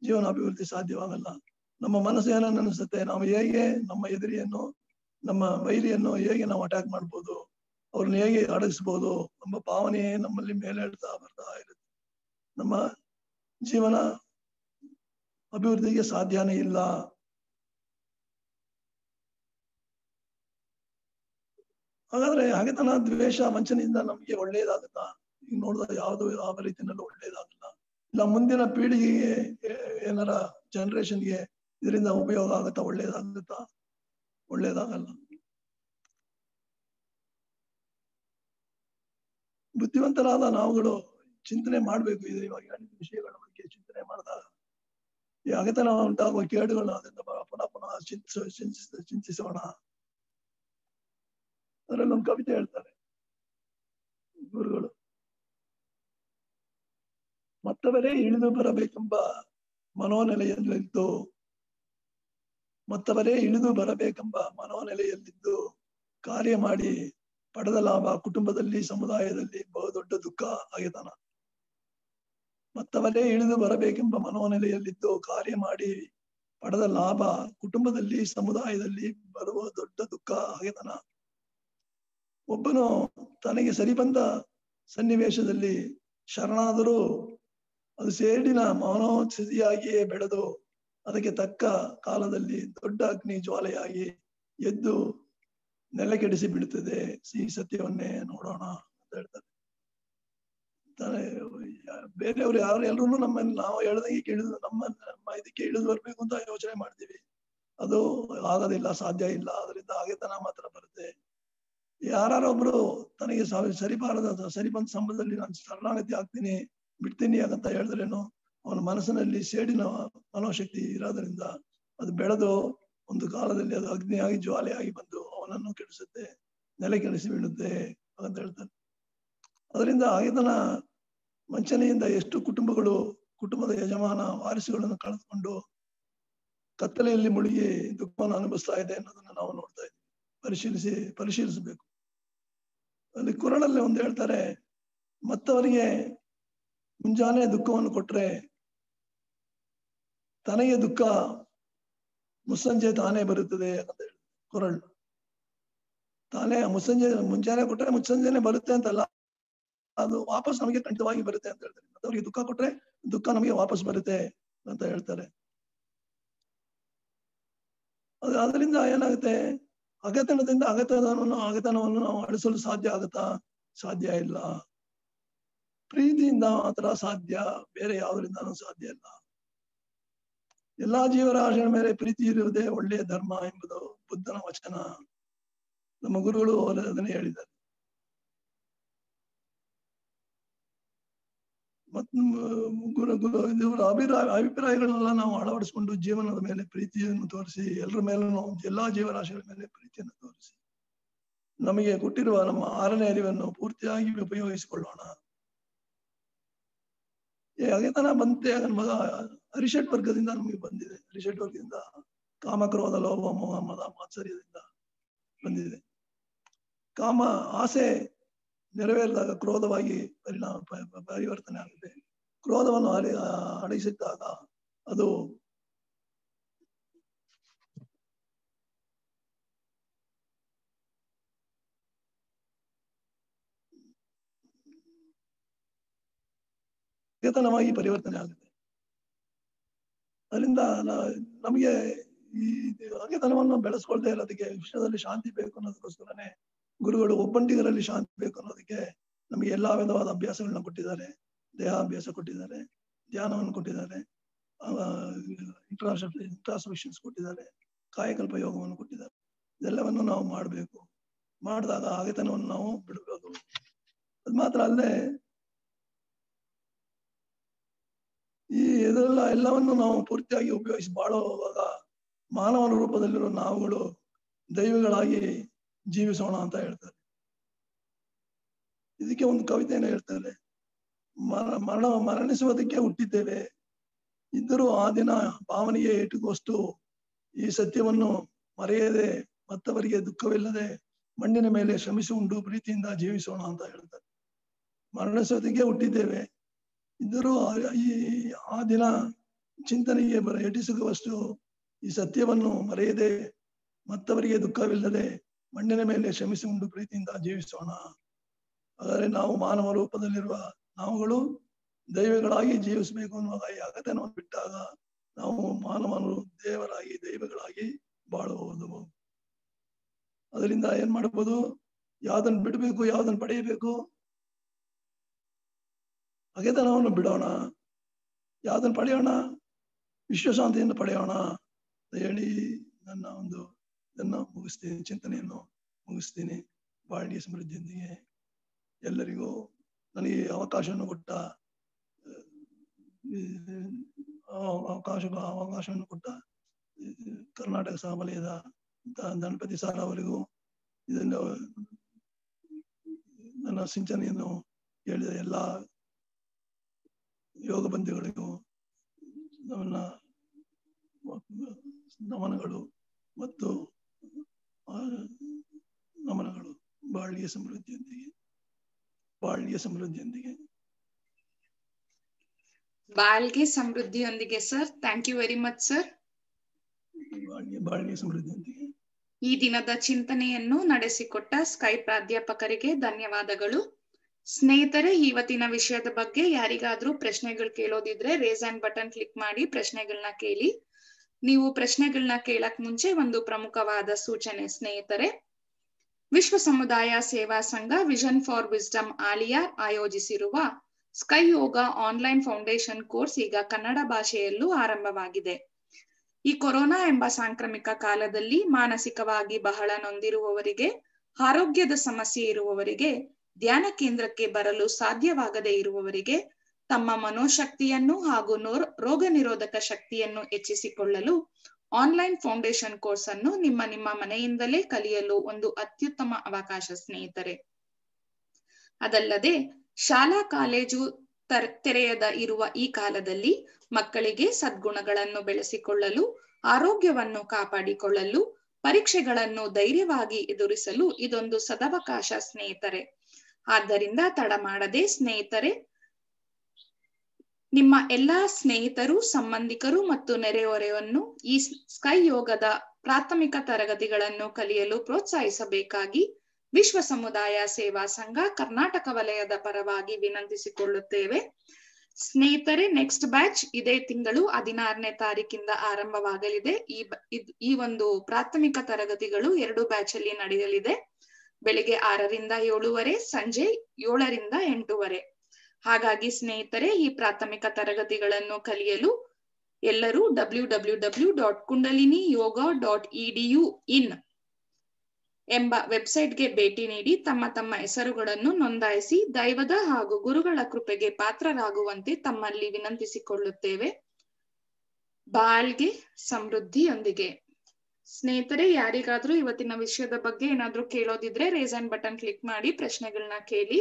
ಜೀವನ ಅಭಿವೃದ್ಧಿ ಸಾಧ್ಯವಾಗಲ್ಲ. ನಮ್ಮ ಮನಸ್ಸು ಏನನ್ನು ಅನಿಸುತ್ತೆ, ನಾವು ಹೇಗೆ ನಮ್ಮ ಎದುರಿಯನ್ನು, ನಮ್ಮ ವೈರಿಯನ್ನು ಹೇಗೆ ನಾವು ಅಟ್ಯಾಕ್ ಮಾಡ್ಬೋದು, ಅವ್ರನ್ನ ಹೇಗೆ ಅಡಗಿಸ್ಬೋದು ಎಂಬ ಭಾವನೆ ನಮ್ಮಲ್ಲಿ ಮೇಲೇಳ್ತಾ ಬರ್ತಾ ಇರುತ್ತೆ. ನಮ್ಮ ಜೀವನ ಅಭಿವೃದ್ಧಿಗೆ ಸಾಧ್ಯನೇ ಇಲ್ಲ. ಹಾಗಾದ್ರೆ ಹಗೆತನ, ದ್ವೇಷ, ವಂಚನೆಯಿಂದ ನಮ್ಗೆ ಒಳ್ಳೇದಾಗುತ್ತಾ? ಈಗ ನೋಡಿದ ಯಾವ್ದು ಯಾವ ರೀತಿಯಲ್ಲೂ ಒಳ್ಳೇದಾಗಲ್ಲ. ಇಲ್ಲ ಮುಂದಿನ ಪೀಳಿಗೆಗೆ, ಏನಾರ ಜನರೇಷನ್ಗೆ ಇದರಿಂದ ಉಪಯೋಗ ಆಗುತ್ತಾ, ಒಳ್ಳೇದಾಗುತ್ತಾ? ಒಳ್ಳೇದಾಗಲ್ಲ. ಬುದ್ಧಿವಂತರಾದ ನಾವುಗಳು ಚಿಂತನೆ ಮಾಡ್ಬೇಕು. ಇದು ಇವಾಗ ಹೇಳಿದ ವಿಷಯಗಳ ಬಗ್ಗೆ ಚಿಂತನೆ ಮಾಡಿದಾಗ ಈ ಹಗೆತನ ಉಂಟಾಗುವ ಕೇಡುಗಳು ಅದರಿಂದ ಪುನಃ ಪುನಃ ಚಿಂತಿಸೋಣ. ಅದರಲ್ಲಿ ಒಂದು ಕವಿತೆ ಹೇಳ್ತಾರೆ ಗುರುಗಳು, ಮತ್ತವರೇ ಇಳಿದು ಬರಬೇಕೆಂಬ ಮನೋನೆಲೆಯಲ್ಲಿದ್ದು, ಮತ್ತವರೇ ಇಳಿದು ಬರಬೇಕೆಂಬ ಮನೋನೆಲೆಯಲ್ಲಿದ್ದು ಕಾರ್ಯ ಮಾಡಿ ಪಡೆದ ಲಾಭ ಕುಟುಂಬದಲ್ಲಿ, ಸಮುದಾಯದಲ್ಲಿ ಬಹುದೊಡ್ಡ ದುಃಖ ಹಗೆತನ. ಮತ್ತವರೇ ಇಳಿದು ಬರಬೇಕೆಂಬ ಮನೋನೆಲೆಯಲ್ಲಿದ್ದು ಕಾರ್ಯ ಮಾಡಿ ಪಡೆದ ಲಾಭ ಕುಟುಂಬದಲ್ಲಿ, ಸಮುದಾಯದಲ್ಲಿ ಬರುವ ದೊಡ್ಡ ದುಃಖ ಹಗೆತನ. ಒಬ್ಬನು ತನಗೆ ಸರಿಬಂದ ಸನ್ನಿವೇಶದಲ್ಲಿ ಶರಣಾದರೂ ಅದು ಸೇಡಿನ ಮನೋಸ್ಥಿತಿಯಾಗಿಯೇ ಬೆಳೆದು ಅದಕ್ಕೆ ತಕ್ಕ ಕಾಲದಲ್ಲಿ ದೊಡ್ಡ ಅಗ್ನಿ ಜ್ವಾಲೆಯಾಗಿ ಎದ್ದು ನೆಲೆ ಕೆಡಿಸಿ ಬಿಡುತ್ತದೆ. ಈ ಸತ್ಯವನ್ನೇ ನೋಡೋಣ ಅಂತ ಹೇಳ್ತಾರೆ. ಬೇರೆಯವರು ಯಾರು ಎಲ್ಲರೂ ನಮ್ಮನ್ನು ನಾವು ಹೇಳ್ದಂಗೆ ಕೇಳಿದ್ರು ನಮ್ಮ ಇದಕ್ಕೆ ಇಳಿದು ಬರ್ಬೇಕು ಅಂತ ಯೋಚನೆ ಮಾಡ್ತೀವಿ. ಅದು ಆಗೋದಿಲ್ಲ, ಸಾಧ್ಯ ಇಲ್ಲ. ಅದರಿಂದ ಹಗೆತನ ಮಾತ್ರ ಬರುತ್ತೆ. ಯಾರೊಬ್ರು ತನಗೆ ಸರಿಬಂದ ಸಂಬಂಧದಲ್ಲಿ ನಾನು ಶರಣಾಗತಿ ಆಗ್ತೀನಿ, ಬಿಡ್ತೀನಿ ಅಂತ ಹೇಳಿದ್ರೇನು ಅವನ ಮನಸ್ಸಿನಲ್ಲಿ ಸೇಡಿನ ಮನೋಶಕ್ತಿ ಇರೋದ್ರಿಂದ ಅದು ಬೆಳೆದು ಒಂದು ಕಾಲದಲ್ಲಿ ಅದು ಅಗ್ನಿಯಾಗಿ ಜ್ವಾಲೆಯಾಗಿ ಬಂದು ಅವನನ್ನು ಕೆಡಿಸುತ್ತೆ, ನೆಲೆ ಕೆಡಿಸಿ ಬೀಳುತ್ತೆ ಅಂತ ಹೇಳ್ತಾನೆ. ಅದರಿಂದ ಹಗೆತನ ವಂಚನೆಯಿಂದ ಎಷ್ಟು ಕುಟುಂಬಗಳು ಕುಟುಂಬದ ಯಜಮಾನ ವಾರಿಸುಗಳನ್ನು ಕಳೆದುಕೊಂಡು ಕತ್ತಲೆಯಲ್ಲಿ ಮುಳುಗಿ ದುಃಖವನ್ನು ಅನುಭವಿಸ್ತಾ ಇದೆ ಅನ್ನೋದನ್ನ ನಾವು ನೋಡ್ತಾ ಇದ್ದೀವಿ. ಪರಿಶೀಲಿಸಬೇಕು. ಅಲ್ಲಿ ಕುರಾನಲ್ಲಿ ಒಂದು ಹೇಳ್ತಾರೆ, ಮತ್ತವರಿಗೆ ಮುಂಜಾನೆ ದುಃಖವನ್ನು ಕೊಟ್ರೆ ತನಗೆ ದುಃಖ ಮುಸ್ಸಂಜೆ ತಾನೇ ಬರುತ್ತದೆ ಅಂತ ಹೇಳಿ ಕುರಾನ್. ತಾನೇ ಮುಂಜಾನೆ ಕೊಟ್ರೆ ಮುಸ್ಸಂಜೆನೆ ಬರುತ್ತೆ ಅಂತಲ್ಲ, ಅದು ವಾಪಸ್ ನಮಗೆ ಖಂಡಿತವಾಗಿ ಬರುತ್ತೆ ಅಂತ ಹೇಳ್ತಾರೆ. ಮತ್ತವರಿಗೆ ದುಃಖ ಕೊಟ್ರೆ ದುಃಖ ನಮಗೆ ವಾಪಸ್ ಬರುತ್ತೆ ಅಂತ ಹೇಳ್ತಾರೆ. ಅದರಿಂದ ಏನಾಗುತ್ತೆ, ಹಗೆತನವನ್ನು ನಾವು ಅಳಿಸಲು ಸಾಧ್ಯ ಆಗುತ್ತಾ? ಸಾಧ್ಯ ಇಲ್ಲ. ಪ್ರೀತಿಯಿಂದ ಮಾತ್ರ ಸಾಧ್ಯ, ಬೇರೆ ಯಾವುದರಿಂದನೂ ಸಾಧ್ಯ ಇಲ್ಲ. ಎಲ್ಲಾ ಜೀವರಾಶಿಗಳ ಮೇಲೆ ಪ್ರೀತಿ ಇರುವುದೇ ಒಳ್ಳೆಯ ಧರ್ಮ ಎಂಬುದು ಬುದ್ಧನ ವಚನ. ನಮ್ಮ ಗುರುಗಳು ಅದನ್ನೇ ಹೇಳಿದ್ದಾರೆ. ಇವರ ಅಭಿಪ್ರಾಯಗಳೆಲ್ಲ ನಾವು ಅಳವಡಿಸಿಕೊಂಡು ಜೀವನದ ಮೇಲೆ ಪ್ರೀತಿಯನ್ನು ತೋರಿಸಿ, ಎಲ್ಲರ ಮೇಲೂ ಎಲ್ಲಾ ಜೀವರಾಶಿಗಳ ಮೇಲೆ ಪ್ರೀತಿಯನ್ನು ತೋರಿಸಿ ನಮಗೆ ಕೊಟ್ಟಿರುವ ನಮ್ಮ 6ನೇ ಅರಿವನ್ನು ಪೂರ್ತಿಯಾಗಿ ಉಪಯೋಗಿಸಿಕೊಳ್ಳೋಣ. ಹಗೆತನ ಬಂತೆ ಮಗ ಅರಿಷಡ್ ವರ್ಗದಿಂದ ನಮಗೆ ಬಂದಿದೆ. ಅರಿಷಡ್ ವರ್ಗದಿಂದ ಕಾಮಕ್ರೋಧ ಲೋಭ ಮೋಹ ಮದ ಮಾತ್ಸರ್ಯದಿಂದ ಬಂದಿದೆ. ಕಾಮ ಆಸೆ ನೆರವೇರಿದಾಗ ಕ್ರೋಧವಾಗಿ ಪರಿವರ್ತನೆ ಆಗುತ್ತೆ. ಕ್ರೋಧವನ್ನು ಅಡಗಿಸಿದ್ದಾಗ ಅದು ಹಗೆತನವಾಗಿ ಪರಿವರ್ತನೆ ಆಗುತ್ತೆ. ಅದರಿಂದ ನಮಗೆ ಈ ಹಗೆತನವನ್ನು ಬೆಳೆಸ್ಕೊಳ್ತಾ ಇರೋದಕ್ಕೆ ವಿಶ್ವದಲ್ಲಿ ಶಾಂತಿ ಬೇಕು ಅನ್ನೋದಕ್ಕೋಸ್ಕರನೇ ಗುರುಗಳು ಒಬ್ಬಂಟಿಗರಲ್ಲಿ ಶಾಂತಿ ಬೇಕು ಅನ್ನೋದಕ್ಕೆ ನಮಗೆ ಎಲ್ಲಾ ವಿಧವಾದ ಅಭ್ಯಾಸಗಳನ್ನ ಕೊಟ್ಟಿದ್ದಾರೆ. ದೇಹಾಭ್ಯಾಸ ಕೊಟ್ಟಿದ್ದಾರೆ, ಧ್ಯಾನವನ್ನು ಕೊಟ್ಟಿದ್ದಾರೆ, ಇಂಟ್ರಾಸ್ಪೆಕ್ಷನ್ಸ್ ಕೊಟ್ಟಿದ್ದಾರೆ, ಕಾಯಕಲ್ಪ ಯೋಗವನ್ನು ಕೊಟ್ಟಿದ್ದಾರೆ. ಇದೆಲ್ಲವನ್ನು ನಾವು ಮಾಡಬೇಕು. ಮಾಡಿದಾಗ ಹಗೆತನವನ್ನು ನಾವು ಬಿಡಬೇಕು. ಅದು ಮಾತ್ರ ಅಲ್ಲದೆ ಈ ಎಲ್ಲವನ್ನು ನಾವು ಪೂರ್ತಿಯಾಗಿ ಉಪಯೋಗಿಸಿ ಬಾಳುವಾಗ ಮಾನವನ ರೂಪದಲ್ಲಿರೋ ನಾವುಗಳು ದೈವಗಳಾಗಿ ಜೀವಿಸೋಣ ಅಂತ ಹೇಳ್ತಾರೆ. ಇದಕ್ಕೆ ಒಂದು ಕವಿತೆಯನ್ನು ಹೇಳ್ತಾರೆ. ಮರಣಿಸುವುದಕ್ಕೆ ಹುಟ್ಟಿದ್ದೇವೆ, ಇದ್ದರೂ ಆ ದಿನ ಭಾವನೆಗೆ ಏಟುವಷ್ಟು ಈ ಸತ್ಯವನ್ನು ಮರೆಯದೆ ಮತ್ತವರಿಗೆ ದುಃಖವಿಲ್ಲದೆ ಮಣ್ಣಿನ ಮೇಲೆ ಶ್ರಮಿಸಿ ಉಂಡು ಪ್ರೀತಿಯಿಂದ ಜೀವಿಸೋಣ ಅಂತ ಹೇಳ್ತಾರೆ. ಮರಣಿಸೋದಕ್ಕೆ ಹುಟ್ಟಿದ್ದೇವೆ, ಇದ್ದರೂ ಆ ದಿನ ಚಿಂತನೆಗೆ ಎಟಿಸುವಷ್ಟು ಈ ಸತ್ಯವನ್ನು ಮರೆಯದೆ ಮತ್ತವರಿಗೆ ದುಃಖವಿಲ್ಲದೆ ಮಣ್ಣಿನ ಮೇಲೆ ಶ್ರಮಿಸಿ ಉಂಡು ಪ್ರೀತಿಯಿಂದ ಜೀವಿಸೋಣ. ಹಾಗಾದ್ರೆ ನಾವು ಮಾನವ ರೂಪದಲ್ಲಿರುವ ನಾವುಗಳು ದೈವಗಳಾಗಿ ಜೀವಿಸಬೇಕು ಅನ್ನುವಾಗ ಈ ಹಗೆತನವನ್ನು ಬಿಟ್ಟಾಗ ನಾವು ಮಾನವನು ದೇವರಾಗಿ ದೈವಗಳಾಗಿ ಬಾಳಬಹುದು. ಅದರಿಂದ ಏನ್ ಮಾಡಬಹುದು? ಯಾವ್ದನ್ನು ಬಿಡಬೇಕು, ಯಾವ್ದನ್ನು ಪಡೆಯಬೇಕು? ಹಗೆತನವನ್ನು ಬಿಡೋಣ, ಯಾವ್ದನ್ನು ಪಡೆಯೋಣ? ವಿಶ್ವಶಾಂತಿಯನ್ನು ಪಡೆಯೋಣ ಅಂತ ಹೇಳಿ ನನ್ನ ಮುಗಿಸ್ತೀನಿ, ಚಿಂತನೆಯನ್ನು ಮುಗಿಸ್ತೀನಿ. ಬಾಳ್ಗೆ ಸಮೃದ್ಧಿಯೊಂದಿಗೆ ಎಲ್ಲರಿಗೂ ನನಗೆ ಅವಕಾಶವನ್ನು ಕೊಟ್ಟ ಅವಕಾಶವನ್ನು ಕೊಟ್ಟ ಕರ್ನಾಟಕ ಸಹವಲಯದ ಗಣಪತಿ ಸಾರ್ ಅವರಿಗೂ ಇದನ್ನು ನನ್ನ ಸಿಂಚನೆಯನ್ನು ಹೇಳಿದ ಎಲ್ಲ ಯೋಗ ಬಂಧುಗಳಿಗೂ ನನ್ನ ನಮನಗಳು ಮತ್ತು ನಮನಗಳು. ಬಾಳ್ಗೆ ಸಮೃದ್ಧಿಯೊಂದಿಗೆ, ಬಾಳ್ಗೆ ಸಮೃದ್ಧಿಯೊಂದಿಗೆ, ಬಾಳ್ಗೆ ಸಮೃದ್ಧಿಯೊಂದಿಗೆ sir. Thank you very much sir. ಬಾಳ್ಗೆ ಸಮೃದ್ಧಿಯೊಂದಿಗೆ. ಈ ದಿನದ ಚಿಂತನೆಯನ್ನು ನಡೆಸಿಕೊಟ್ಟ ಸ್ಕೈ ಪ್ರಾಧ್ಯಾಪಕರಿಗೆ ಧನ್ಯವಾದಗಳು. ಸ್ನೇಹಿತರೆ, ಇವತ್ತಿನ ವಿಷಯದ ಬಗ್ಗೆ ಯಾರಿಗಾದ್ರೂ ಪ್ರಶ್ನೆಗಳು ಕೇಳೋದಿದ್ರೆ ರೇಸ್ ಹ್ಯಾಂಡ್ ಬಟನ್ ಕ್ಲಿಕ್ ಮಾಡಿ ಪ್ರಶ್ನೆಗಳನ್ನ ಕೇಳಿ. ನೀವು ಪ್ರಶ್ನೆಗಳನ್ನ ಕೇಳಕ್ ಮುಂಚೆ ಒಂದು ಪ್ರಮುಖವಾದ ಸೂಚನೆ ಸ್ನೇಹಿತರೆ. ವಿಶ್ವ ಸಮುದಾಯ ಸೇವಾ ಸಂಘ ವಿಷನ್ ಫಾರ್ ವಿಸ್ಡಮ್ ಆಲಿಯಾರ್ ಆಯೋಜಿಸಿರುವ ಸ್ಕೈ ಯೋಗ ಆನ್ಲೈನ್ ಫೌಂಡೇಶನ್ ಕೋರ್ಸ್ ಈಗ ಕನ್ನಡ ಭಾಷೆಯಲ್ಲೂ ಆರಂಭವಾಗಿದೆ. ಈ ಕೊರೋನಾ ಎಂಬ ಸಾಂಕ್ರಾಮಿಕ ಕಾಲದಲ್ಲಿ ಮಾನಸಿಕವಾಗಿ ಬಹಳ ನೊಂದಿರುವವರಿಗೆ, ಆರೋಗ್ಯದ ಸಮಸ್ಯೆ ಇರುವವರಿಗೆ, ಧ್ಯಾನ ಕೇಂದ್ರಕ್ಕೆ ಬರಲು ಸಾಧ್ಯವಾಗದೇ ಇರುವವರಿಗೆ ತಮ್ಮ ಮನೋಶಕ್ತಿಯನ್ನು ಹಾಗೂ ರೋಗ ನಿರೋಧಕ ಶಕ್ತಿಯನ್ನು ಹೆಚ್ಚಿಸಿಕೊಳ್ಳಲು ಆನ್ಲೈನ್ ಫೌಂಡೇಶನ್ ಕೋರ್ಸ್ ಅನ್ನು ನಿಮ್ಮ ಮನೆಯಿಂದಲೇ ಕಲಿಯಲು ಒಂದು ಅತ್ಯುತ್ತಮ ಅವಕಾಶ ಸ್ನೇಹಿತರೆ. ಅದಲ್ಲದೆ ಶಾಲಾ ಕಾಲೇಜು ತೆರೆಯದ ಇರುವ ಈ ಕಾಲದಲ್ಲಿ ಮಕ್ಕಳಿಗೆ ಸದ್ಗುಣಗಳನ್ನು ಬೆಳೆಸಿಕೊಳ್ಳಲು, ಆರೋಗ್ಯವನ್ನು ಕಾಪಾಡಿಕೊಳ್ಳಲು, ಪರೀಕ್ಷೆಗಳನ್ನು ಧೈರ್ಯವಾಗಿ ಎದುರಿಸಲು ಇದೊಂದು ಸದವಕಾಶ ಸ್ನೇಹಿತರೆ. ಆದ್ದರಿಂದ ತಡ ಮಾಡದೆ ಸ್ನೇಹಿತರೆ, ನಿಮ್ಮ ಎಲ್ಲಾ ಸ್ನೇಹಿತರು, ಸಂಬಂಧಿಕರು ಮತ್ತು ನೆರೆಹೊರೆಯನ್ನು ಈ ಸ್ಕೈ ಯೋಗದ ಪ್ರಾಥಮಿಕ ತರಗತಿಗಳನ್ನು ಕಲಿಯಲು ಪ್ರೋತ್ಸಾಹಿಸಬೇಕಾಗಿ ವಿಶ್ವ ಸಮುದಾಯ ಸೇವಾ ಸಂಘ ಕರ್ನಾಟಕ ವಲಯದ ಪರವಾಗಿ ವಿನಂತಿಸಿಕೊಳ್ಳುತ್ತೇವೆ. ಸ್ನೇಹಿತರೆ, ನೆಕ್ಸ್ಟ್ ಬ್ಯಾಚ್ ಇದೇ ತಿಂಗಳು 16ನೇ ತಾರೀಕಿಂದ ಆರಂಭವಾಗಲಿದೆ. ಈ ಒಂದು ಪ್ರಾಥಮಿಕ ತರಗತಿಗಳು 2 ಬ್ಯಾಚ್ ಅಲ್ಲಿ ನಡೆಯಲಿದೆ. ಬೆಳಿಗ್ಗೆ 6ರಿಂದ 7:30, ಸಂಜೆ 7ರಿಂದ 8:30. ಹಾಗಾಗಿ ಸ್ನೇಹಿತರೆ, ಈ ಪ್ರಾಥಮಿಕ ತರಗತಿಗಳನ್ನು ಕಲಿಯಲು ಎಲ್ಲರೂ www.kundaliniyoga.edu in ಎಂಬ ವೆಬ್ಸೈಟ್ಗೆ ಭೇಟಿ ನೀಡಿ ತಮ್ಮ ಹೆಸರುಗಳನ್ನು ನೋಂದಾಯಿಸಿ ದೈವದ ಹಾಗೂ ಗುರುಗಳ ಕೃಪೆಗೆ ಪಾತ್ರರಾಗುವಂತೆ ತಮ್ಮಲ್ಲಿ ವಿನಂತಿಸಿಕೊಳ್ಳುತ್ತೇವೆ. ಬಾಳ್ಗೆ ಸಮೃದ್ಧಿಯೊಂದಿಗೆ. ಸ್ನೇಹಿತರೆ, ಯಾರಿಗಾದ್ರೂ ಇವತ್ತಿನ ವಿಷಯದ ಬಗ್ಗೆ ಏನಾದ್ರೂ ಕೇಳೋದಿದ್ರೆ ರೇಸ್ ಹ್ಯಾಂಡ್ ಬಟನ್ ಕ್ಲಿಕ್ ಮಾಡಿ ಪ್ರಶ್ನೆಗಳನ್ನ ಕೇಳಿ.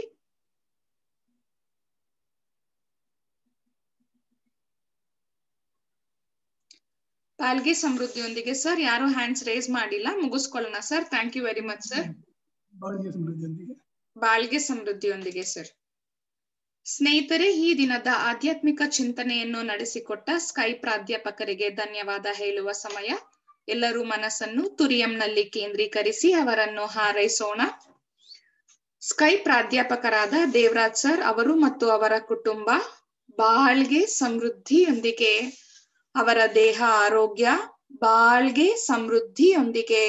ಬಾಳ್ಗೆ ಸಮೃದ್ಧಿಯೊಂದಿಗೆ ಸರ್, ಯಾರು ಹ್ಯಾಂಡ್ಸ್ ರೇಸ್ ಮಾಡಿಲ್ಲ, ಮುಗಿಸ್ಕೊಳ್ಳೋಣ sir. Thank you very much sir. ಬಾಳ್ಗೆ ಸಮೃದ್ಧಿಯೊಂದಿಗೆ ಸರ್. ಸ್ನೇಹಿತರೆ, ಈ ದಿನದ ಆಧ್ಯಾತ್ಮಿಕ ಚಿಂತನೆಯನ್ನು ನಡೆಸಿಕೊಟ್ಟ ಸ್ಕೈ ಪ್ರಾಧ್ಯಾಪಕರಿಗೆ ಧನ್ಯವಾದ ಹೇಳುವ ಸಮಯ. ಎಲ್ಲರೂ ಮನಸ್ಸನ್ನು ತುರಿಯಂನಲ್ಲಿ ಕೇಂದ್ರೀಕರಿಸಿ ಅವರನ್ನು ಹಾರೈಸೋಣ. ಸ್ಕೈ ಪ್ರಾಧ್ಯಾಪಕರಾದ ದೇವರಾಜ್ ಸರ್ ಅವರು ಮತ್ತು ಅವರ ಕುಟುಂಬ ಬಾಳ್ಗೆ ಸಮೃದ್ಧಿಯೊಂದಿಗೆ ಅವರ ದೇಹ ಆರೋಗ್ಯ, ಬಾಳ್ಗೆ ಸಮೃದ್ಧಿಯೊಂದಿಗೆ.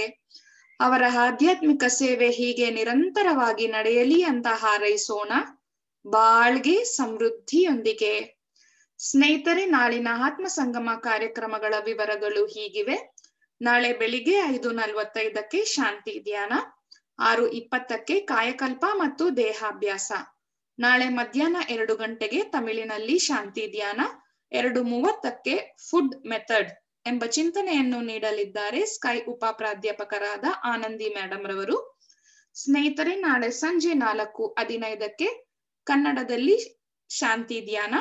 ಅವರ ಆಧ್ಯಾತ್ಮಿಕ ಸೇವೆ ಹೀಗೆ ನಿರಂತರವಾಗಿ ನಡೆಯಲಿ ಅಂತ ಹಾರೈಸೋಣ. ಬಾಳ್ಗೆ ಸಮೃದ್ಧಿಯೊಂದಿಗೆ. ಸ್ನೇಹಿತರೆ, ನಾಳಿನ ಆತ್ಮ ಸಂಗಮ ಕಾರ್ಯಕ್ರಮಗಳ ವಿವರಗಳು ಹೀಗಿವೆ. ನಾಳೆ ಬೆಳಿಗ್ಗೆ 5:45 ಶಾಂತಿ ಧ್ಯಾನ, 6:20 ಕಾಯಕಲ್ಪ ಮತ್ತು ದೇಹಾಭ್ಯಾಸ. ನಾಳೆ ಮಧ್ಯಾಹ್ನ 2 ಗಂಟೆಗೆ ತಮಿಳಿನಲ್ಲಿ ಶಾಂತಿ ಧ್ಯಾನ, 2:30 ಫುಡ್ ಮೆಥಡ್ ಎಂಬ ಚಿಂತನೆಯನ್ನು ನೀಡಲಿದ್ದಾರೆ ಸ್ಕೈ ಉಪ ಪ್ರಾಧ್ಯಾಪಕರಾದ ಆನಂದಿ ಮೇಡಮ್ ರವರು. ಸ್ನೇಹಿತರೆ, ನಾಳೆ ಸಂಜೆ 4:15 ಕನ್ನಡದಲ್ಲಿ ಶಾಂತಿ ಧ್ಯಾನ,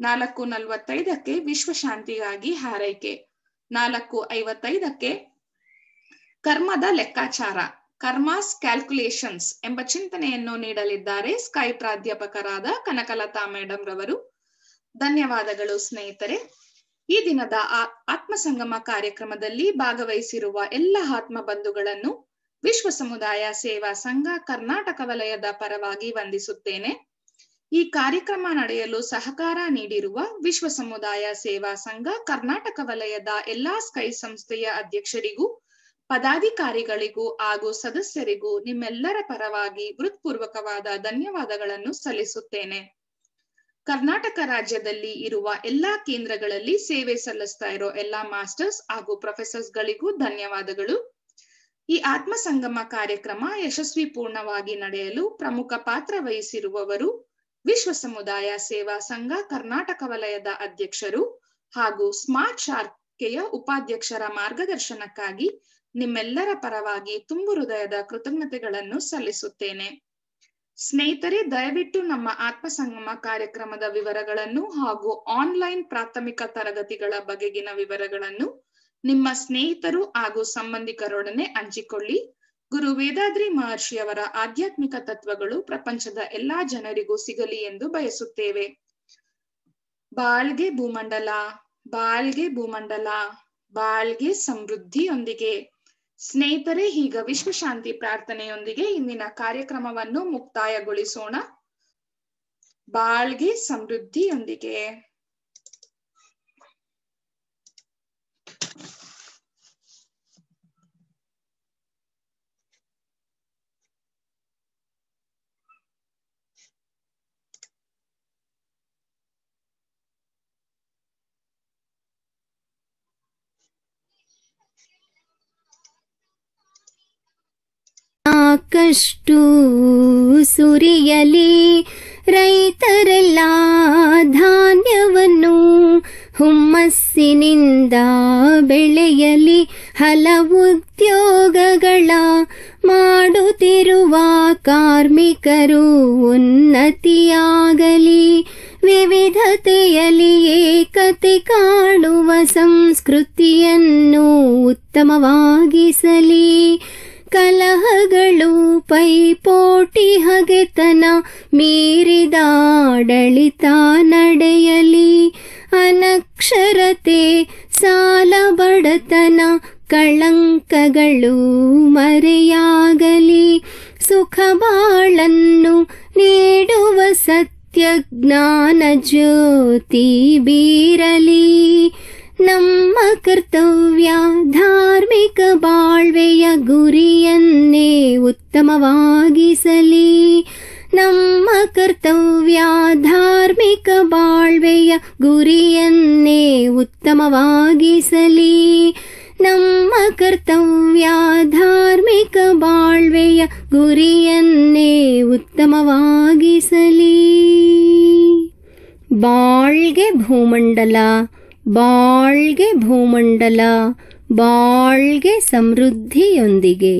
4:45 ವಿಶ್ವ ಶಾಂತಿಗಾಗಿ ಹಾರೈಕೆ, 4:55 ಕರ್ಮದ ಲೆಕ್ಕಾಚಾರ, ಕರ್ಮಾಸ್ ಕ್ಯಾಲ್ಕುಲೇಷನ್ಸ್ ಎಂಬ ಚಿಂತನೆಯನ್ನು ನೀಡಲಿದ್ದಾರೆ ಸ್ಕೈ ಪ್ರಾಧ್ಯಾಪಕರಾದ ಕನಕಲತಾ ಮೇಡಮ್ ರವರು. ಧನ್ಯವಾದಗಳು ಸ್ನೇಹಿತರೆ. ಈ ದಿನದ ಆತ್ಮ ಸಂಗಮ ಕಾರ್ಯಕ್ರಮದಲ್ಲಿ ಭಾಗವಹಿಸಿರುವ ಎಲ್ಲ ಆತ್ಮ ಬಂಧುಗಳನ್ನು ವಿಶ್ವ ಸಮುದಾಯ ಸೇವಾ ಸಂಘ ಕರ್ನಾಟಕ ವಲಯದ ಪರವಾಗಿ ವಂದಿಸುತ್ತೇನೆ. ಈ ಕಾರ್ಯಕ್ರಮ ನಡೆಯಲು ಸಹಕಾರ ನೀಡಿರುವ ವಿಶ್ವ ಸಮುದಾಯ ಸೇವಾ ಸಂಘ ಕರ್ನಾಟಕ ವಲಯದ ಎಲ್ಲಾ ಸ್ಕೈ ಸಂಸ್ಥೆಯ ಅಧ್ಯಕ್ಷರಿಗೂ, ಪದಾಧಿಕಾರಿಗಳಿಗೂ ಹಾಗೂ ಸದಸ್ಯರಿಗೂ ನಿಮ್ಮೆಲ್ಲರ ಪರವಾಗಿ ಹೃತ್ಪೂರ್ವಕವಾದ ಧನ್ಯವಾದಗಳನ್ನು ಸಲ್ಲಿಸುತ್ತೇನೆ. ಕರ್ನಾಟಕ ರಾಜ್ಯದಲ್ಲಿ ಇರುವ ಎಲ್ಲಾ ಕೇಂದ್ರಗಳಲ್ಲಿ ಸೇವೆ ಸಲ್ಲಿಸ್ತಾ ಇರೋ ಎಲ್ಲಾ ಮಾಸ್ಟರ್ಸ್ ಹಾಗೂ ಪ್ರೊಫೆಸರ್ಸ್ ಗಳಿಗೂ ಧನ್ಯವಾದಗಳು. ಈ ಆತ್ಮ ಸಂಗಮ ಕಾರ್ಯಕ್ರಮ ಯಶಸ್ವಿ ಪೂರ್ಣವಾಗಿ ನಡೆಯಲು ಪ್ರಮುಖ ಪಾತ್ರ ವಹಿಸಿರುವವರು ವಿಶ್ವ ಸಮುದಾಯ ಸೇವಾ ಸಂಘ ಕರ್ನಾಟಕ ವಲಯದ ಅಧ್ಯಕ್ಷರು ಹಾಗೂ ಸ್ಮಾರ್ಟ್ ಶಾಖೆಯ ಉಪಾಧ್ಯಕ್ಷರ ಮಾರ್ಗದರ್ಶನಕ್ಕಾಗಿ ನಿಮ್ಮೆಲ್ಲರ ಪರವಾಗಿ ತುಂಬು ಹೃದಯದ ಕೃತಜ್ಞತೆಗಳನ್ನು ಸಲ್ಲಿಸುತ್ತೇನೆ. ಸ್ನೇಹಿತರೆ, ದಯವಿಟ್ಟು ನಮ್ಮ ಆತ್ಮ ಸಂಗಮ ಕಾರ್ಯಕ್ರಮದ ವಿವರಗಳನ್ನು ಹಾಗೂ ಆನ್ಲೈನ್ ಪ್ರಾಥಮಿಕ ತರಗತಿಗಳ ಬಗೆಗಿನ ವಿವರಗಳನ್ನು ನಿಮ್ಮ ಸ್ನೇಹಿತರು ಹಾಗೂ ಸಂಬಂಧಿಕರೊಡನೆ ಹಂಚಿಕೊಳ್ಳಿ. ಗುರು ವೇದಾದ್ರಿ ಮಹರ್ಷಿಯವರ ಆಧ್ಯಾತ್ಮಿಕ ತತ್ವಗಳು ಪ್ರಪಂಚದ ಎಲ್ಲಾ ಜನರಿಗೂ ಸಿಗಲಿ ಎಂದು ಬಯಸುತ್ತೇವೆ. ಬಾಳ್ಗೆ ಭೂಮಂಡಲ, ಬಾಳ್ಗೆ ಭೂಮಂಡಲ, ಬಾಳ್ಗೆ ಸಮೃದ್ಧಿಯೊಂದಿಗೆ. ಸ್ನೇಹಿತರೆ, ಈಗ ವಿಶ್ವಶಾಂತಿ ಪ್ರಾರ್ಥನೆಯೊಂದಿಗೆ ಇಂದಿನ ಕಾರ್ಯಕ್ರಮವನ್ನು ಮುಕ್ತಾಯಗೊಳಿಸೋಣ. ಬಾಳ್ಗೆ ಸಮೃದ್ಧಿಯೊಂದಿಗೆ. ಸಾಕಷ್ಟು ಸುರಿಯಲಿ ರೈತರೆಲ್ಲ ಧಾನ್ಯವನ್ನು, ಹುಮ್ಮಸ್ಸಿನಿಂದ ಬೆಳೆಯಲಿ ಹಲವು ಉದ್ಯೋಗಗಳ ಮಾಡುತ್ತಿರುವ ಕಾರ್ಮಿಕರು ಉನ್ನತಿಯಾಗಲಿ. ವಿವಿಧತೆಯಲ್ಲಿ ಏಕತೆ ಕಾಣುವ ಸಂಸ್ಕೃತಿಯನ್ನು ಉತ್ತಮವಾಗಿಸಲಿ. ಕಲಹಗಳು, ಪೈಪೋಟಿ, ಹಗೆತನ ಮೀರಿದ ಆಡಳಿತ ನಡೆಯಲಿ. ಅನಕ್ಷರತೆ, ಸಾಲ, ಬಡತನ, ಕಳಂಕಗಳು ಮರೆಯಾಗಲಿ. ಸುಖ ಬಾಳನ್ನು ನೀಡುವ ಸತ್ಯ ಜ್ಞಾನ ಜ್ಯೋತಿ ಬೀರಲಿ. ನಮ್ಮ ಕರ್ತವ್ಯ ಧಾರ್ಮಿಕ ಬಾಳ್ವೆಯ ಗುರಿಯನ್ನೇ ಉತ್ತಮವಾಗಿಸಲಿ. ನಮ್ಮ ಕರ್ತವ್ಯ ಧಾರ್ಮಿಕ ಬಾಳ್ವೆಯ ಗುರಿಯನ್ನೇ ಉತ್ತಮವಾಗಿಸಲಿ. ನಮ್ಮ ಕರ್ತವ್ಯ ಧಾರ್ಮಿಕ ಬಾಳ್ವೆಯ ಗುರಿಯನ್ನೇ ಉತ್ತಮವಾಗಿಸಲಿ. ಬಾಳ್ಗೆ ಭೂಮಂಡಲ, ಬಾಳ್ಗೆ ಭೂಮಂಡಲ, ಬಾಳ್ಗೆ ಸಮೃದ್ಧಿಯೊಂದಿಗೆ.